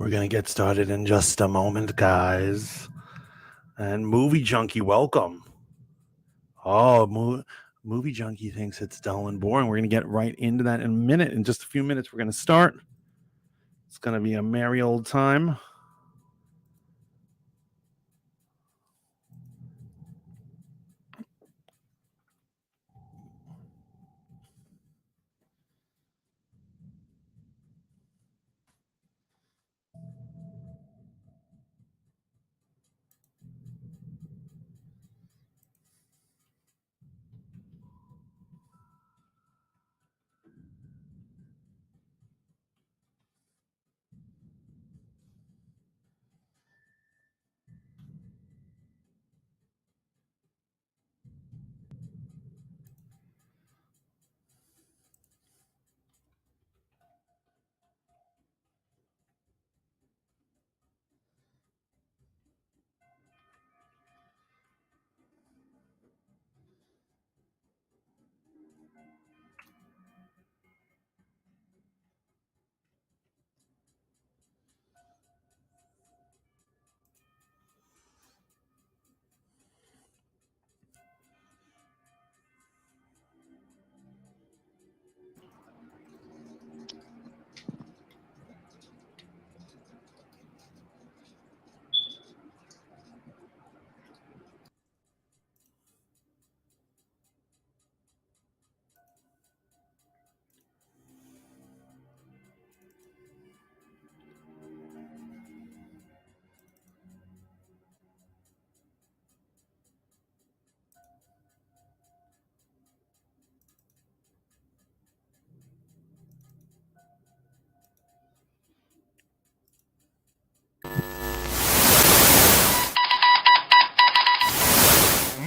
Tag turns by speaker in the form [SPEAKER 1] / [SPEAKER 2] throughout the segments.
[SPEAKER 1] We're going to get started in just a moment, guys. And Movie Junkie, welcome. Oh, Movie Junkie thinks it's dull and boring. We're going to get right into that in a minute. In just a few minutes, we're going to start. It's going to be a merry old time.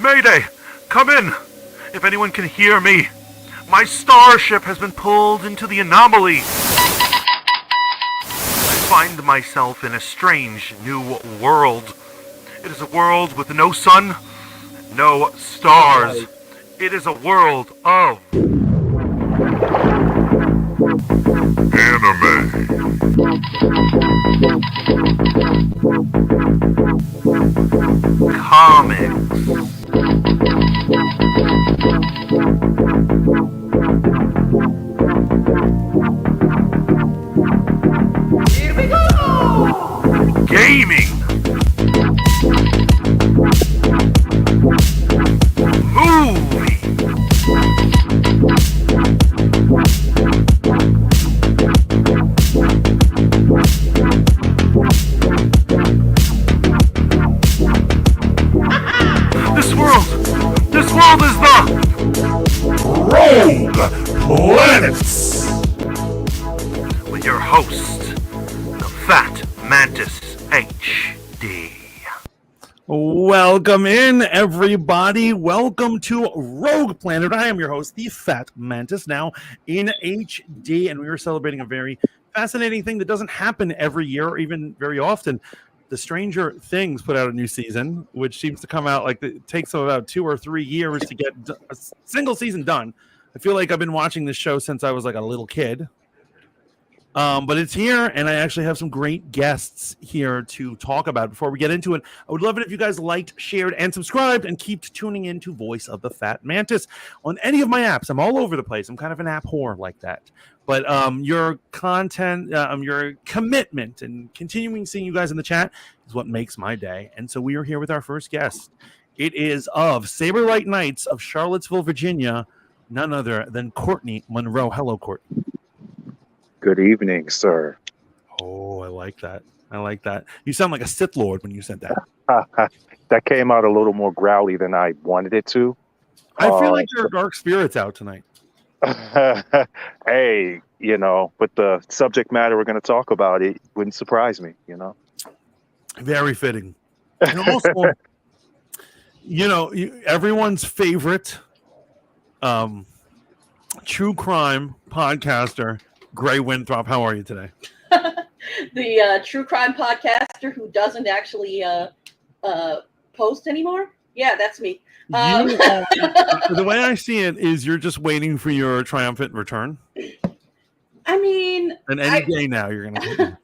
[SPEAKER 2] Mayday! Come in! If anyone can hear me, my starship has been pulled into the anomaly. I find myself in a strange new world. It is a world with no sun, no stars. It is a world of anime. Comics. Here we go! Gaming. Movie. This world is the Rogue Planets. With your host, the Fat Mantis HD.
[SPEAKER 1] Welcome in, everybody. Welcome to Rogue Planet. I am your host, the Fat Mantis, now in HD, and we are celebrating a very fascinating thing that doesn't happen every year or even very often. The Stranger Things put out a new season, which seems to come out like it takes them about 2 or 3 years to get a single season done. I feel like I've been watching this show since I was like a little kid. But it's here, and I actually have some great guests here to talk about. Before we get into it, I would love it if you guys liked, shared, and subscribed, and keep tuning in to Voice of the Fat Mantis on any of my apps. I'm all over the place. I'm kind of an app whore like that. But your content, your commitment, and continuing seeing you guys in the chat is what makes my day. And so we are here with our first guest. It is of Saberlight Knights of Charlottesville, Virginia, none other than Courtney Monroe. Hello, Courtney.
[SPEAKER 3] Good evening, sir.
[SPEAKER 1] Oh, I like that. I like that. You sound like a Sith Lord when you said that.
[SPEAKER 3] That came out a little more growly than I wanted it to.
[SPEAKER 1] I feel like there are dark spirits out tonight.
[SPEAKER 3] Hey, with the subject matter we're going to talk about, it wouldn't surprise me,
[SPEAKER 1] Very fitting. And also, everyone's favorite true crime podcaster, Grey Winthrop. How are you today?
[SPEAKER 4] The true crime podcaster who doesn't actually post anymore. Yeah, that's me.
[SPEAKER 1] The way I see it is you're just waiting for your triumphant return.
[SPEAKER 4] I mean,
[SPEAKER 1] and any day now you're going to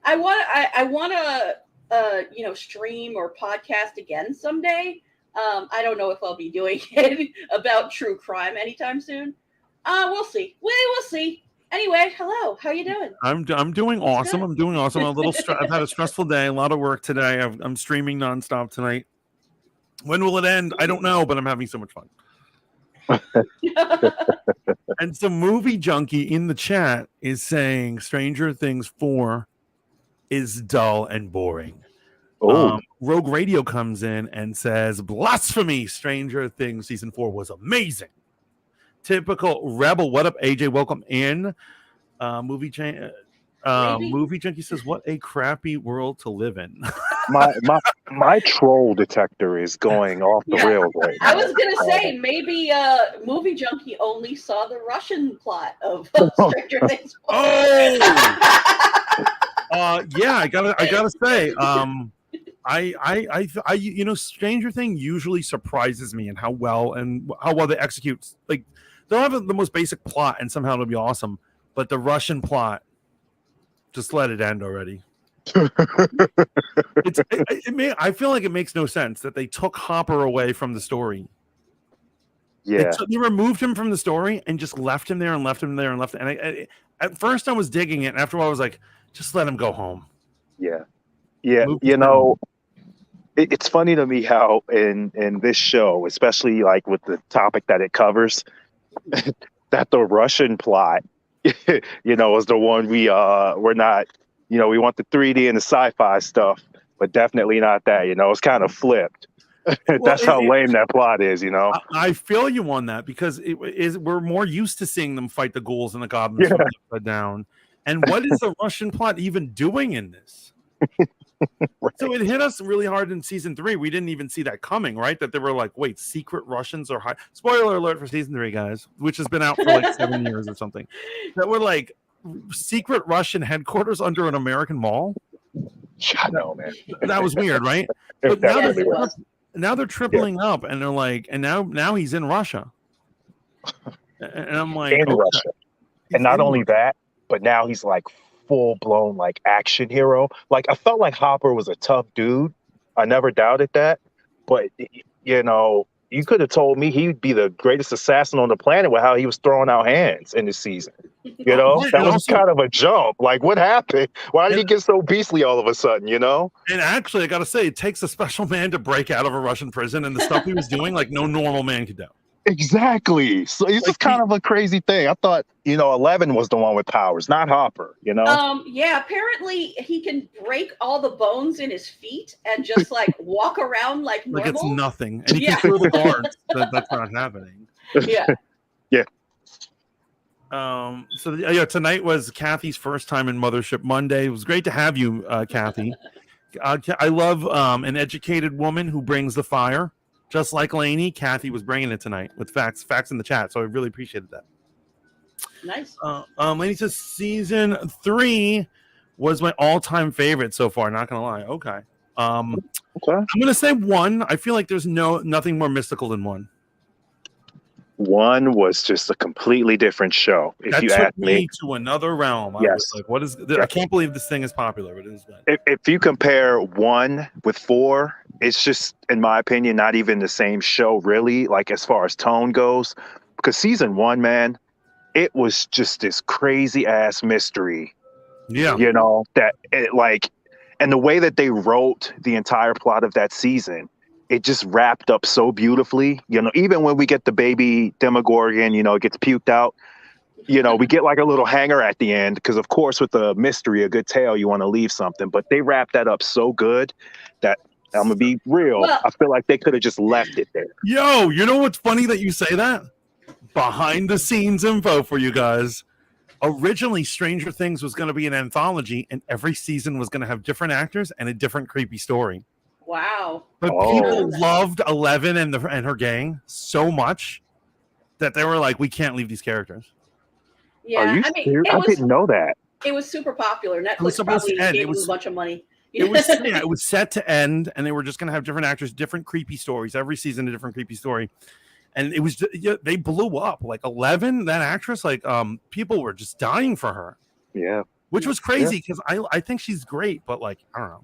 [SPEAKER 4] I want to stream or podcast again someday. I don't know if I'll be doing it about true crime anytime soon. We'll see. We'll see. Anyway, hello. How you doing?
[SPEAKER 1] I'm doing awesome.
[SPEAKER 4] good.
[SPEAKER 1] I'm doing awesome. I've had a stressful day, a lot of work today. I'm streaming nonstop tonight. When will it end? I don't know, but I'm having so much fun. And some movie junkie in the chat is saying Stranger Things 4 is dull and boring. Rogue Radio comes in and says, blasphemy, Stranger Things season 4 was amazing. Typical rebel. What up, AJ? Welcome in. Movie junkie says, what a crappy world to live in.
[SPEAKER 3] my troll detector is going off the rails right now.
[SPEAKER 4] I was gonna say maybe movie junkie only saw the Russian plot of Stranger Things.
[SPEAKER 1] Yeah, I gotta say, I Stranger Thing usually surprises me in how well they execute. Like, they'll have the most basic plot and somehow it'll be awesome, but the Russian plot, just let it end already. I feel like it makes no sense that they took Hopper away from the story.
[SPEAKER 3] Yeah,
[SPEAKER 1] they removed him from the story and just left him there and left him there and left. And at first I was digging it, and after a while I was like, just let him go home.
[SPEAKER 3] Yeah. You know, it's funny to me how in this show, especially like with the topic that it covers, that the Russian plot, is the one we're not. We want the 3D and the sci-fi stuff, but definitely not that. It's kind of flipped. That's how lame that plot is.
[SPEAKER 1] I feel you on that because we're more used to seeing them fight the ghouls and the goblins from the upside down. And what is the Russian plot even doing in this? Right. So it hit us really hard in season 3. We didn't even see that coming, right? That they were like, wait, secret Russians are high. Spoiler alert for season 3, guys, which has been out for like 7 years or something. That were like secret Russian headquarters under an American mall.
[SPEAKER 3] I know, man.
[SPEAKER 1] That was weird, right? But now they're tripling up, and they're like, and now he's in Russia. And I'm like,
[SPEAKER 3] in Russia. And not only that, but now he's like full-blown like action hero. Like, I felt like Hopper was a tough dude. I never doubted that. But you could have told me he'd be the greatest assassin on the planet with how he was throwing out hands in this season. That was kind of a jump. Like, what happened? Why did he get so beastly all of a sudden,
[SPEAKER 1] And actually, I got to say, it takes a special man to break out of a Russian prison, and the stuff he was doing, like, no normal man could do.
[SPEAKER 3] Exactly. So it's just kind of a crazy thing. I thought, 11 was the one with powers, not Hopper,
[SPEAKER 4] Yeah, apparently he can break all the bones in his feet and just like walk around like normal.
[SPEAKER 1] Like it's nothing. And he can throw the guards. That's not happening.
[SPEAKER 4] Yeah.
[SPEAKER 3] Yeah.
[SPEAKER 1] Tonight was Kathy's first time in Mothership Monday. It was great to have you, Kathy. I love an educated woman who brings the fire. Just like Lainey, Kathy was bringing it tonight with facts in the chat. So I really appreciated that.
[SPEAKER 4] Nice.
[SPEAKER 1] Lainey says season 3 was my all-time favorite so far. Not gonna lie. Okay. I'm gonna say 1. I feel like there's nothing more mystical than 1.
[SPEAKER 3] 1 was just a completely different show. If
[SPEAKER 1] that
[SPEAKER 3] you
[SPEAKER 1] took
[SPEAKER 3] ask
[SPEAKER 1] me to another realm.
[SPEAKER 3] Yes.
[SPEAKER 1] I was like, what is? I can't believe this thing is popular, but it is good.
[SPEAKER 3] If you compare 1 with 4, it's just, in my opinion, not even the same show, really. Like, as far as tone goes, because season 1, man, it was just this crazy ass mystery.
[SPEAKER 1] Yeah,
[SPEAKER 3] that it, like, and the way that they wrote the entire plot of that season, it just wrapped up so beautifully. Even when we get the baby Demogorgon, it gets puked out. We get like a little hanger at the end because, of course, with a mystery, a good tale, you want to leave something. But they wrapped that up so good that, I'm gonna be real, I feel like they could have just left it there.
[SPEAKER 1] Yo, you know what's funny that you say that? Behind the scenes info for you guys. Originally, Stranger Things was going to be an anthology, and every season was going to have different actors and a different creepy story.
[SPEAKER 4] Wow.
[SPEAKER 1] But people loved 11 and her gang so much that they were like, we can't leave these characters.
[SPEAKER 4] Yeah,
[SPEAKER 3] Are you serious? I didn't know that.
[SPEAKER 4] It was super popular. Netflix probably gave them a bunch of money.
[SPEAKER 1] It was set to end, and they were just going to have different actors, different creepy stories. Every season, a different creepy story. And it was, they blew up. Like 11, that actress, like people were just dying for her.
[SPEAKER 3] Yeah.
[SPEAKER 1] which was crazy because I think she's great, but like I don't know.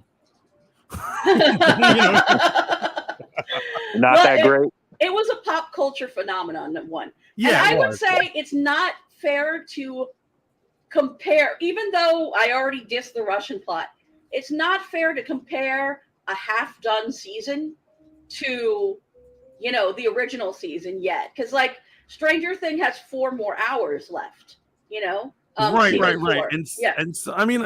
[SPEAKER 3] Not that great.
[SPEAKER 4] It was a pop culture phenomenon. One,
[SPEAKER 1] yeah,
[SPEAKER 4] and I would say it's not fair to compare. Even though I already dissed the Russian plot, it's not fair to compare a half-done season to, the original season yet, because like Stranger Things has 4 more hours left.
[SPEAKER 1] Right. And so, I mean,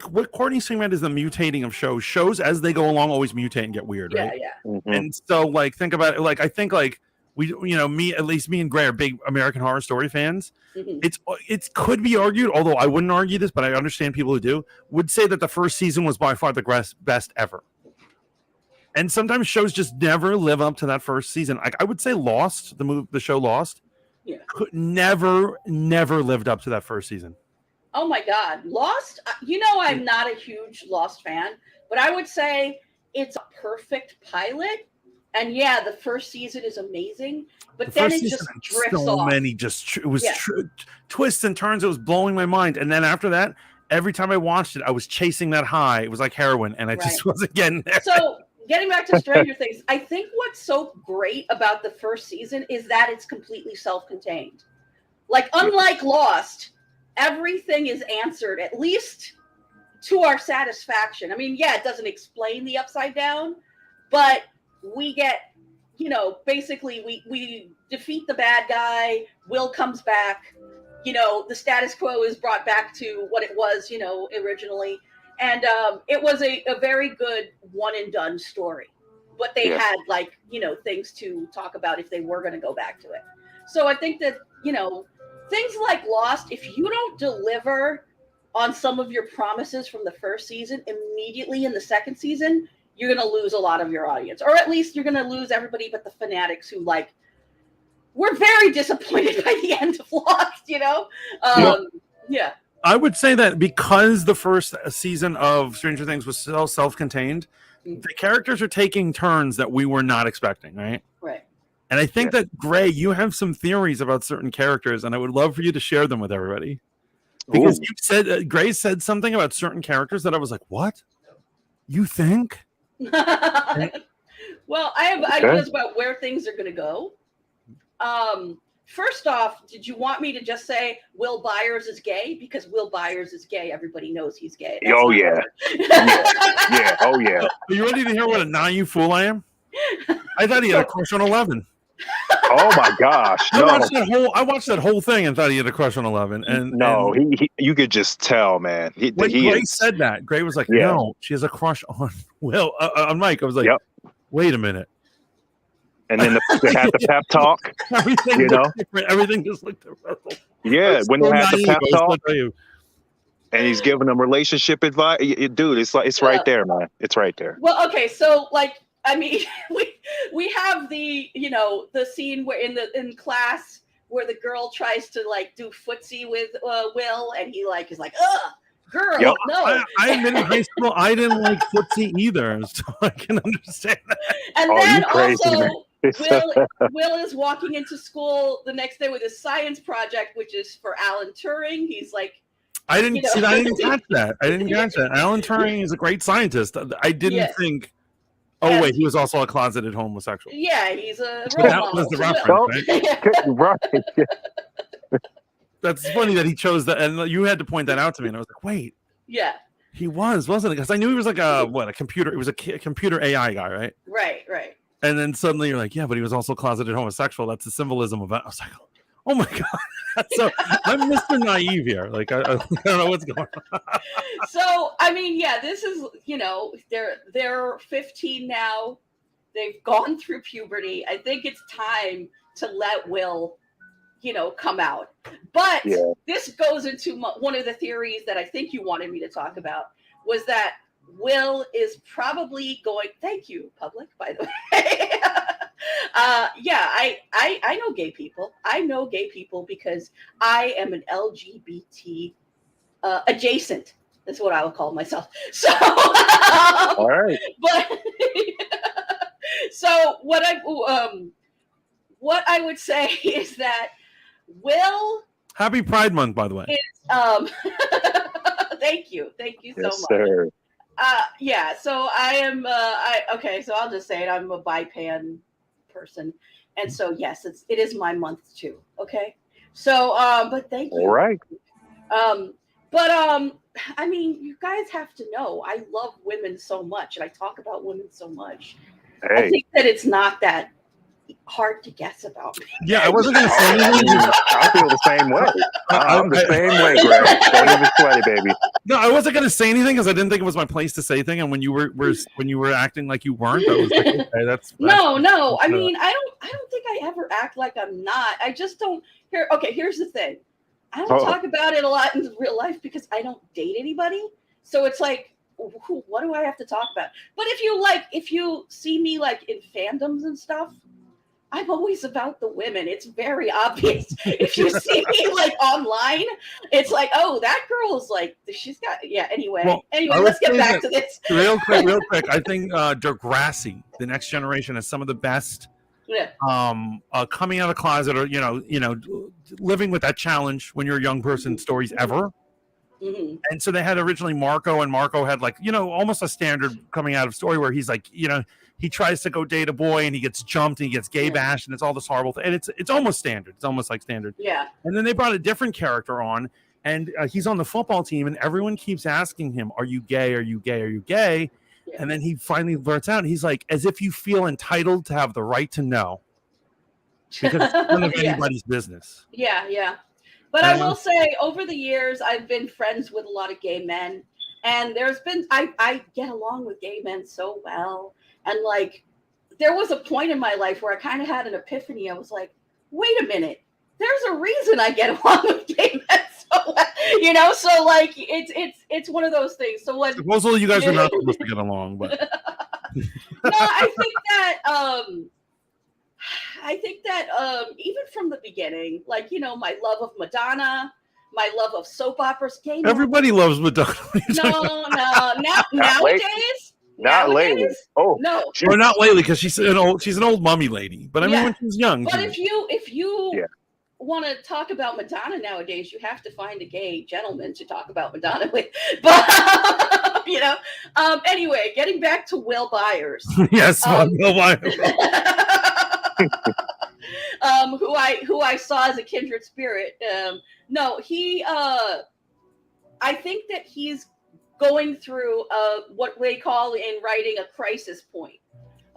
[SPEAKER 1] what Courtney's saying about is the mutating of shows. Shows as they go along always mutate and get weird, right?
[SPEAKER 4] Yeah.
[SPEAKER 3] Mm-hmm.
[SPEAKER 1] And so, like, think about it. Like, I think, like, me and Gray are big American Horror Story fans.
[SPEAKER 4] Mm-hmm.
[SPEAKER 1] It could be argued, although I wouldn't argue this, but I understand people who do, would say that the first season was by far the best ever. And sometimes shows just never live up to that first season. Like, I would say Lost, the show Lost, could never lived up to that first season.
[SPEAKER 4] Oh my God, Lost. I'm not a huge Lost fan, but I would say it's a perfect pilot. And yeah, the first season is amazing, but then it just drifts off.
[SPEAKER 1] Twists and turns. It was blowing my mind. And then after that, every time I watched it, I was chasing that high. It was like heroin, and I just wasn't getting there.
[SPEAKER 4] So getting back to Stranger Things, I think what's so great about the first season is that it's completely self-contained. Like, unlike Lost, everything is answered, at least to our satisfaction. I mean, yeah, it doesn't explain the upside down, but we get, basically we defeat the bad guy, Will comes back, the status quo is brought back to what it was, originally. And it was a very good one and done story, but they had things to talk about if they were going to go back to it. So I think that, things like Lost, if you don't deliver on some of your promises from the first season immediately in the second season, you're going to lose a lot of your audience, or at least you're going to lose everybody but the fanatics who were very disappointed by the end of Lost, Yeah.
[SPEAKER 1] I would say that because the first season of Stranger Things was so self-contained, the characters are taking turns that we were not expecting, right?
[SPEAKER 4] Right.
[SPEAKER 1] And I think that, Gray, you have some theories about certain characters, and I would love for you to share them with everybody. Because you said, Gray said something about certain characters that I was like, what? You think?
[SPEAKER 4] Well, I have ideas about where things are going to go. First off, did you want me to just say Will Byers is gay? Because Will Byers is gay. Everybody knows he's gay.
[SPEAKER 3] Yeah. Oh, yeah.
[SPEAKER 1] Are you ready to hear what a naive fool I am? I thought he had a crush on 11.
[SPEAKER 3] Oh, my gosh. No.
[SPEAKER 1] I watched that whole thing and thought he had a crush on 11. And
[SPEAKER 3] you could just tell, man.
[SPEAKER 1] When Gray said that, Gray was like, no, she has a crush on Will. On Mike, I was like, wait a minute.
[SPEAKER 3] And then they had the pep talk.
[SPEAKER 1] Everything just looked different.
[SPEAKER 3] Yeah, when they had the pep talk, and he's giving them relationship advice, dude. It's right there, man. It's right there.
[SPEAKER 4] Well, okay, so we have the the scene where in class where the girl tries to do footsie with Will, and he is like, ugh. Girl, no.
[SPEAKER 1] I admit in high school I didn't like footsie either, so I can understand that.
[SPEAKER 4] And then also Will is walking into school the next day with his science project, which is for Alan Turing. He's like,
[SPEAKER 1] I didn't catch that. Alan Turing is a great scientist. I didn't think. Oh wait, he was also a closeted homosexual.
[SPEAKER 4] Yeah, he's a.
[SPEAKER 1] That was the reference, right?
[SPEAKER 3] Right.
[SPEAKER 1] That's funny that he chose that, and you had to point that out to me, and I was like, "Wait,
[SPEAKER 4] yeah,
[SPEAKER 1] he wasn't it?" Because I knew he was like a computer. It was a computer AI guy, right?
[SPEAKER 4] Right.
[SPEAKER 1] And then suddenly you're like, "Yeah, but he was also closeted homosexual." That's the symbolism of it. I was like, "Oh my god!" So I'm Mr. Naive here. Like I don't know what's going on.
[SPEAKER 4] So I mean, yeah, this is they're 15 now. They've gone through puberty. I think it's time to let Will come out. But this goes into one of the theories that I think you wanted me to talk about, was that Will is probably going, thank you, public, by the way. I know gay people. I know gay people because I am an LGBT adjacent. That's what I would call myself. So,
[SPEAKER 3] all right.
[SPEAKER 4] But so what I would say is that Will.
[SPEAKER 1] Happy Pride Month, by the way.
[SPEAKER 4] Thank you so
[SPEAKER 3] Yes,
[SPEAKER 4] much.
[SPEAKER 3] sir.
[SPEAKER 4] Yeah, so I am okay, so I'll just say it. I'm a bipan person. And so yes, it is my month too. Okay. So but thank
[SPEAKER 3] All
[SPEAKER 4] you.
[SPEAKER 3] right.
[SPEAKER 4] Um but I mean, you guys have to know I love women so much and I talk about women so much. I
[SPEAKER 3] Hey.
[SPEAKER 4] think that it's not that hard to guess about me.
[SPEAKER 1] Yeah, I wasn't gonna say
[SPEAKER 3] I
[SPEAKER 1] anything.
[SPEAKER 3] mean, I feel the same way. I'm the same way, Greg. Don't even sweat it, baby.
[SPEAKER 1] No, I wasn't gonna say anything because I didn't think it was my place to say anything. And when you were acting like you weren't, I was like, okay, that's
[SPEAKER 4] No. I mean, I don't think I ever act like I'm not. I just don't here's the thing. I don't
[SPEAKER 3] Oh.
[SPEAKER 4] talk about it a lot in real life because I don't date anybody. So it's like, what do I have to talk about? But if you see me like in fandoms and stuff, I'm always about the women. It's very obvious. If you see me like online, it's like, oh, that girl's like, she's got, yeah. Anyway,
[SPEAKER 1] Well,
[SPEAKER 4] let's get back to this.
[SPEAKER 1] real quick. I think Degrassi, The Next Generation, is some of the best.
[SPEAKER 4] Yeah.
[SPEAKER 1] Coming out of the closet, or living with that challenge when you're a young person stories ever.
[SPEAKER 4] Mm-hmm.
[SPEAKER 1] And so they had originally Marco, and Marco had like, almost a standard coming out of story where he's like, he tries to go date a boy and he gets jumped and he gets gay bashed and it's all this horrible thing. And it's almost standard. It's almost like standard.
[SPEAKER 4] Yeah.
[SPEAKER 1] And then they brought a different character on, and he's on the football team, and everyone keeps asking him, "Are you gay? Are you gay? Are you gay?" Yeah. And then he finally blurts out, he's like, as if you feel entitled to have the right to know, because it's none of anybody's business.
[SPEAKER 4] Yeah. But I will say, over the years, I've been friends with a lot of gay men, and there's been I get along with gay men so well. And like, there was a point in my life where I kind of had an epiphany. I was like, wait a minute, there's a reason I get along with gay men so well, so like it's one of those things. So when
[SPEAKER 1] supposedly you guys are not supposed to get along, but
[SPEAKER 4] no, I think that even from the beginning, like, my love of Madonna, my love of soap operas, gay men.
[SPEAKER 1] Everybody loves Madonna.
[SPEAKER 4] No, nowadays.
[SPEAKER 3] Not lately. Oh
[SPEAKER 4] no,
[SPEAKER 1] or not lately, because she's an old mummy lady. But I mean, when she's young.
[SPEAKER 4] But if you want to talk about Madonna nowadays, you have to find a gay gentleman to talk about Madonna with. But anyway, getting back to Will Byers.
[SPEAKER 1] Yes, Will Byers.
[SPEAKER 4] Who I saw as a kindred spirit. I think that he's going through what they call in writing a crisis point.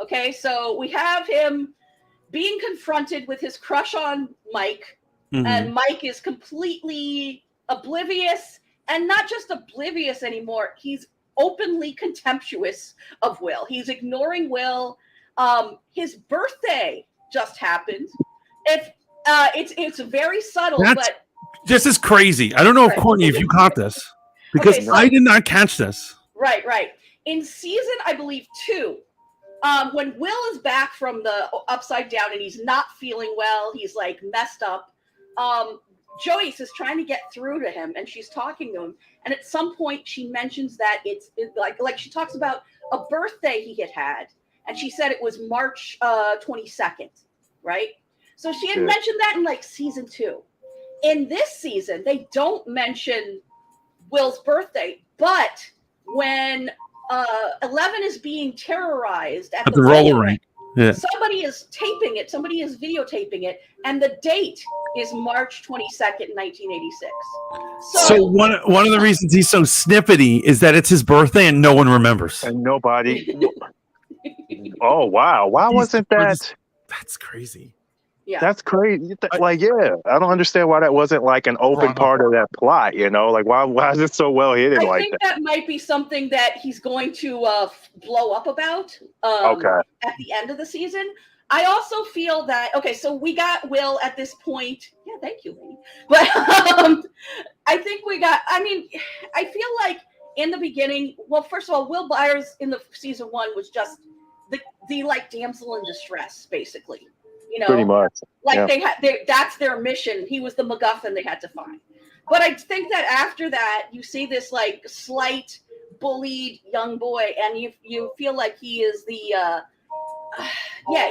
[SPEAKER 4] Okay, so we have him being confronted with his crush on Mike, and Mike is completely oblivious, and not just oblivious anymore. He's openly contemptuous of Will. He's ignoring Will. His birthday just happened. It's very subtle, but
[SPEAKER 1] this is crazy. I don't know if Courtney, if you caught this, because I did not catch this.
[SPEAKER 4] Right. In season, I believe 2, when Will is back from the upside down and he's not feeling well, he's like messed up. Joyce is trying to get through to him, and she's talking to him. And at some point, she mentions that it's like she talks about a birthday he had, and she said it was March 22nd, right? So she had mentioned that in like season 2. In this season, they don't mention Will's birthday, but when 11 is being terrorized at the
[SPEAKER 1] roller rink,
[SPEAKER 4] somebody is taping it. Somebody is videotaping it, and the date is March 22nd, 1986.
[SPEAKER 1] So one of the reasons he's so snippety is that it's his birthday and no one remembers.
[SPEAKER 3] And nobody. Oh wow! Why wasn't that?
[SPEAKER 1] That's crazy.
[SPEAKER 4] Yeah,
[SPEAKER 3] that's crazy. Like, I don't understand why that wasn't like an open part of that plot. Like, why is it so well hidden like that? I
[SPEAKER 4] think that might be something that he's going to blow up about. At the end of the season. I also feel that so we got Will at this point. Yeah, thank you, lady. But I think we got. I mean, I feel like in the beginning. Well, first of all, Will Byers in the season 1 was just the like damsel in distress, basically.
[SPEAKER 3] Pretty much.
[SPEAKER 4] Like that's their mission. He was the MacGuffin they had to find. But I think that after that, you see this like slight bullied young boy, and you feel like he is the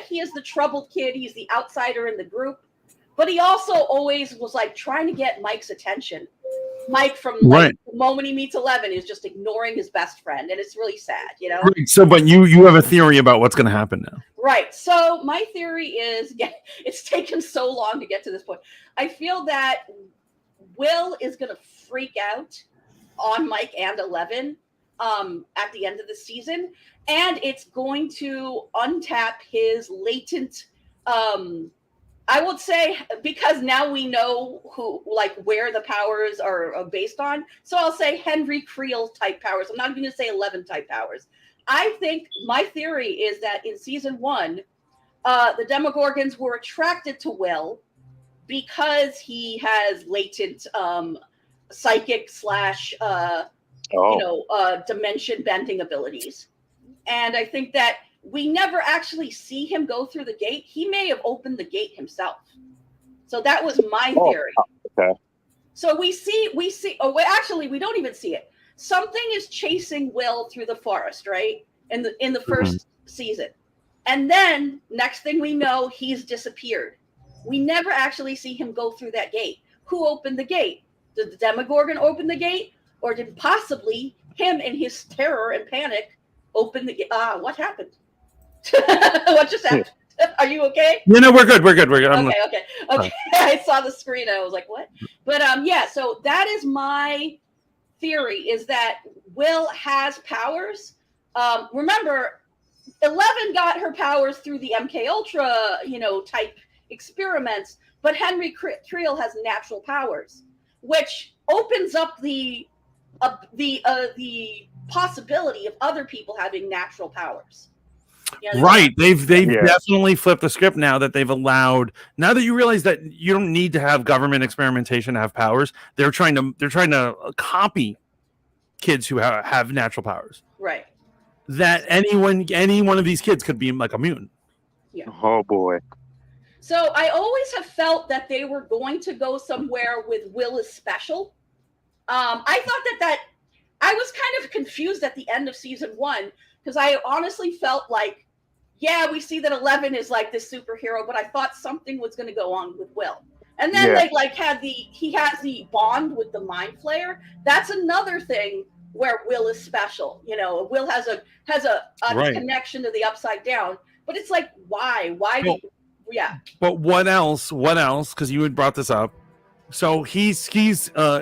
[SPEAKER 4] he is the troubled kid. He's the outsider in the group. But he also always was like trying to get Mike's attention. Mike from
[SPEAKER 1] Right.
[SPEAKER 4] the moment he meets 11 is just ignoring his best friend, and it's really sad, you know.
[SPEAKER 1] Right. So, but you have a theory about what's going to happen now.
[SPEAKER 4] Right. So my theory is, it's taken so long to get to this point. I feel that Will is going to freak out on Mike and 11 at the end of the season, and it's going to untap his latent I would say, because now we know where the powers are based on. So I'll say Henry Creel type powers. I'm not going to say 11 type powers. I think my theory is that in season 1, the Demogorgons were attracted to Will because he has latent psychic / dimension bending abilities. And I think that we never actually see him go through the gate. He may have opened the gate himself. So that was my theory.
[SPEAKER 3] Okay.
[SPEAKER 4] So we actually, we don't even see it. Something is chasing Will through the forest, right? In the first season. And then next thing we know, he's disappeared. We never actually see him go through that gate. Who opened the gate? Did the Demogorgon open the gate? Or did possibly him in his terror and panic open the gate? What happened? What just happened? Are you okay?
[SPEAKER 1] No, we're good.
[SPEAKER 4] Okay. I saw the screen. I was like, what? But so that is my theory, is that Will has powers. Remember, 11 got her powers through the MK Ultra, type experiments, but Henry Creel has natural powers, which opens up the possibility of other people having natural powers.
[SPEAKER 1] Right. They've definitely flipped the script now that they've allowed. Now that you realize that you don't need to have government experimentation to have powers, they're trying to copy kids who have natural powers.
[SPEAKER 4] Right.
[SPEAKER 1] That any one of these kids could be like immune.
[SPEAKER 4] Yeah.
[SPEAKER 3] Oh boy.
[SPEAKER 4] So I always have felt that they were going to go somewhere with Will is special. I thought that I was kind of confused at the end of season 1, because I honestly felt like, we see that 11 is like this superhero, but I thought something was going to go on with Will. And then he has the bond with the Mind Flayer. That's another thing where Will is special. Will has a connection to the Upside Down, but it's like, why? But
[SPEAKER 1] what else? Because you had brought this up. So he's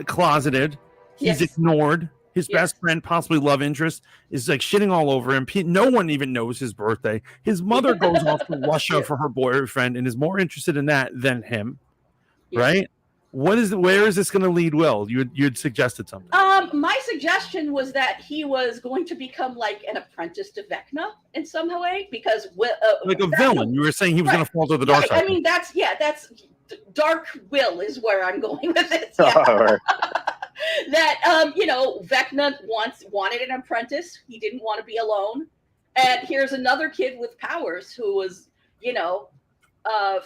[SPEAKER 1] closeted. He's ignored. His best friend, possibly love interest, is like shitting all over him. No one even knows his birthday. His mother goes off to Russia for her boyfriend and is more interested in that than him. Right? Where is this going to lead Will? You'd suggested something.
[SPEAKER 4] My suggestion was that he was going to become like an apprentice to Vecna in some way, because
[SPEAKER 1] like a villain. You were saying he was going to fall to the dark side.
[SPEAKER 4] I mean, that's Dark Will is where I'm going with it. That Vecna wanted an apprentice. He didn't want to be alone. And here's another kid with powers who was,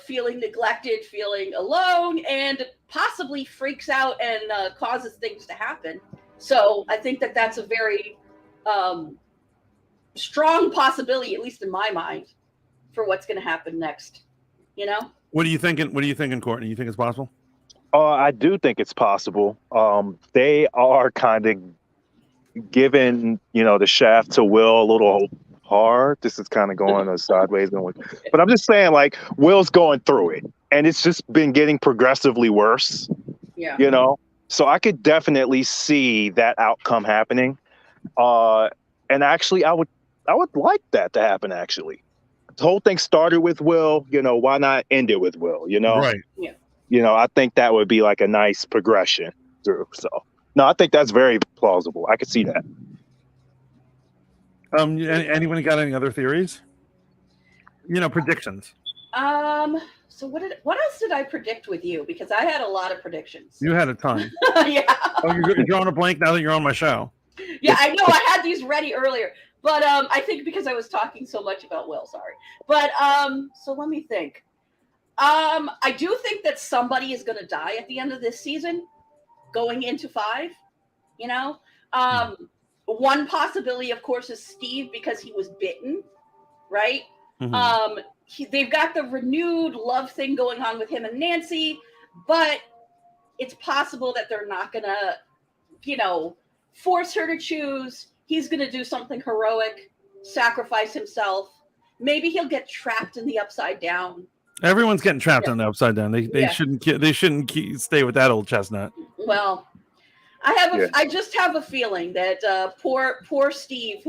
[SPEAKER 4] feeling neglected, feeling alone, and possibly freaks out and causes things to happen. So I think that that's a very strong possibility, at least in my mind, for what's going to happen next.
[SPEAKER 1] What are you thinking? Courtney? You think it's possible?
[SPEAKER 3] I do think it's possible. They are kind of giving, the shaft to Will a little hard. This is kind of going sideways. But I'm just saying, like, Will's going through it, and it's just been getting progressively worse.
[SPEAKER 4] Yeah.
[SPEAKER 3] So I could definitely see that outcome happening. And actually, I would like that to happen, actually. The whole thing started with Will, why not end it with Will,
[SPEAKER 1] Right.
[SPEAKER 4] Yeah.
[SPEAKER 3] I think that would be like a nice progression through. So, no, I think that's very plausible. I could see that.
[SPEAKER 1] Anyone got any other theories? Predictions.
[SPEAKER 4] So what else did I predict with you? Because I had a lot of predictions.
[SPEAKER 1] You had a ton.
[SPEAKER 4] Yeah.
[SPEAKER 1] Oh, you're drawing a blank now that you're on my show.
[SPEAKER 4] Yeah, I know. I had these ready earlier. But I think because I was talking so much about Will, sorry. But so let me think. I do think that somebody is going to die at the end of this season, going into 5. One possibility, of course, is Steve, because he was bitten, right? Mm-hmm. They've got the renewed love thing going on with him and Nancy, but it's possible that they're not gonna, force her to choose. He's gonna do something heroic, sacrifice himself. Maybe he'll get trapped in the Upside Down.
[SPEAKER 1] Everyone's getting trapped on the Upside Down. They shouldn't stay with that old chestnut.
[SPEAKER 4] Well, I just have a feeling that poor Steve,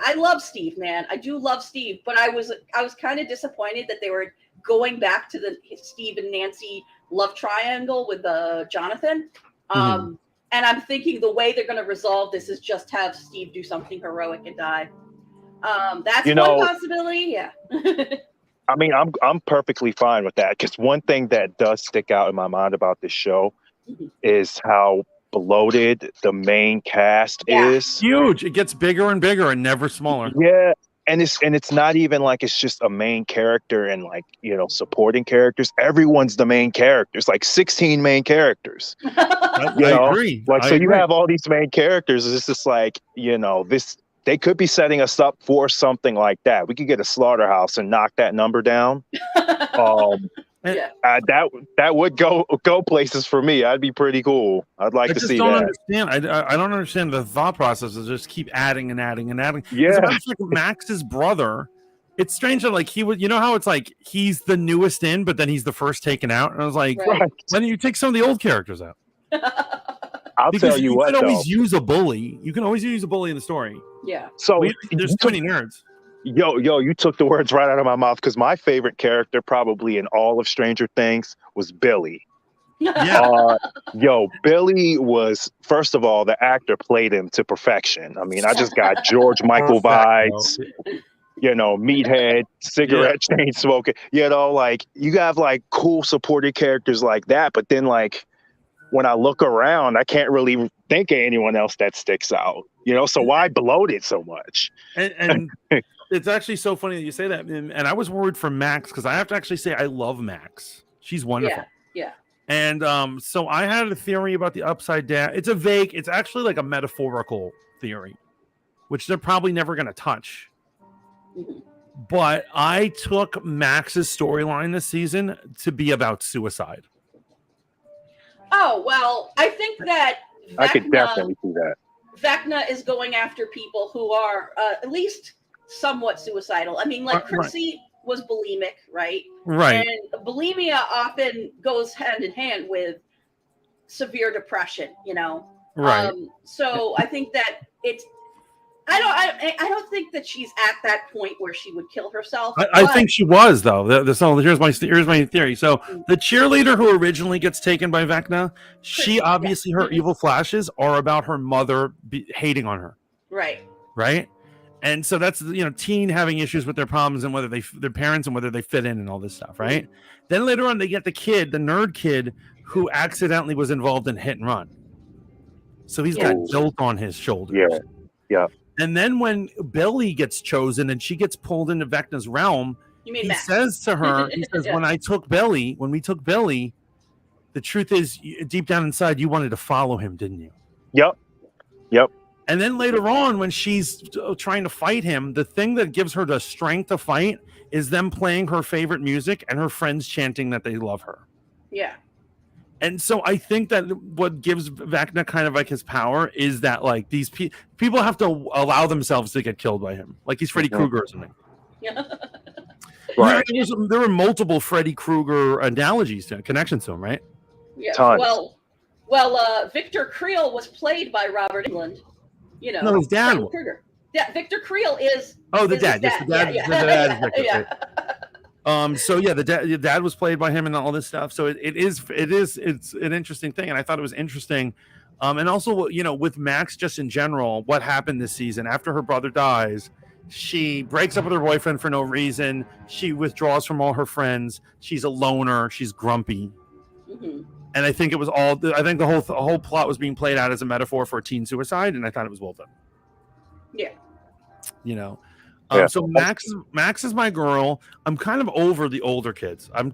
[SPEAKER 4] I love Steve, man. I do love Steve, but I was kind of disappointed that they were going back to the Steve and Nancy love triangle with Jonathan. And I'm thinking the way they're going to resolve this is just have Steve do something heroic and die. That's one possibility. Yeah.
[SPEAKER 3] I mean, I'm perfectly fine with that, because one thing that does stick out in my mind about this show is how bloated the main cast is.
[SPEAKER 1] Huge. It gets bigger and bigger and never smaller.
[SPEAKER 3] Yeah. And it's not even like it's just a main character and like, supporting characters. Everyone's the main characters, like 16 main characters.
[SPEAKER 1] I agree.
[SPEAKER 3] Like, you have all these main characters. It's just like, they could be setting us up for something like that. We could get a slaughterhouse and knock that number down. That would go places for me. I'd be pretty cool. I'd like to see that.
[SPEAKER 1] I don't understand the thought process of just keep adding and adding and adding.
[SPEAKER 3] Yeah.
[SPEAKER 1] Like Max's brother. It's strange that like he would, how it's like he's the newest in, but then he's the first taken out. And I was like, why don't you take some of the old characters out?
[SPEAKER 3] I'll tell you what,
[SPEAKER 1] you can always use a bully. You can always use a bully in the story.
[SPEAKER 4] Yeah.
[SPEAKER 3] So
[SPEAKER 1] there's too many nerds.
[SPEAKER 3] Yo, you took the words right out of my mouth, because my favorite character probably in all of Stranger Things was Billy.
[SPEAKER 1] Yeah.
[SPEAKER 3] Billy was, first of all, the actor played him to perfection. I mean, I just got George Michael vibes. Meathead, cigarette chain smoking. Like you have like cool supporting characters like that, but then like when I look around, I can't really think of anyone else that sticks out. So why bloat it so much?
[SPEAKER 1] And it's actually so funny that you say that. And I was worried for Max, because I have to actually say I love Max. She's wonderful.
[SPEAKER 4] Yeah.
[SPEAKER 1] And so I had a theory about the Upside Down. It's actually like a metaphorical theory, which they're probably never going to touch. But I took Max's storyline this season to be about suicide.
[SPEAKER 4] Oh, well, I think that
[SPEAKER 3] I could definitely see that.
[SPEAKER 4] Vecna is going after people who are at least somewhat suicidal. I mean, like Chrissy was bulimic, right?
[SPEAKER 1] Right.
[SPEAKER 4] And bulimia often goes hand in hand with severe depression,
[SPEAKER 1] Right.
[SPEAKER 4] So I think that I don't think that she's at that point where she would kill herself.
[SPEAKER 1] I think she was, though. Here's my theory. So the cheerleader who originally gets taken by Vecna, she obviously her evil flashes are about her mother hating on her. Right. And so that's teen having issues with their problems and whether their parents and whether they fit in and all this stuff. Right. Then later on they get the nerd kid who accidentally was involved in hit and run. So he's got guilt on his shoulders.
[SPEAKER 3] Yeah.
[SPEAKER 1] And then when Billy gets chosen and she gets pulled into Vecna's realm, he says to her, when we took Billy, the truth is deep down inside, you wanted to follow him, didn't you?
[SPEAKER 3] Yep.
[SPEAKER 1] And then later on, when she's trying to fight him, the thing that gives her the strength to fight is them playing her favorite music and her friends chanting that they love her.
[SPEAKER 4] Yeah.
[SPEAKER 1] And so I think that what gives Vecna kind of like his power is that like these people have to allow themselves to get killed by him. Like he's Freddy Krueger or something. Right. There were multiple Freddy Krueger analogies connections to him, right?
[SPEAKER 4] Yeah.
[SPEAKER 3] Tons.
[SPEAKER 4] Well, Victor Creel was played by Robert Englund.
[SPEAKER 1] No, his dad.
[SPEAKER 4] Yeah, Victor Creel is.
[SPEAKER 1] The dad.
[SPEAKER 4] Yes, the dad.
[SPEAKER 1] The dad is Victor. Yeah. The dad was played by him and all this stuff. So it's an interesting thing, and I thought it was interesting. And also, with Max, just in general, what happened this season after her brother dies, she breaks up with her boyfriend for no reason. She withdraws from all her friends. She's a loner. She's grumpy.
[SPEAKER 4] Mm-hmm.
[SPEAKER 1] And I think it was all. I think the whole plot was being played out as a metaphor for teen suicide, and I thought it was well done.
[SPEAKER 4] Yeah.
[SPEAKER 1] So Max is my girl. I'm kind of over the older kids. I'm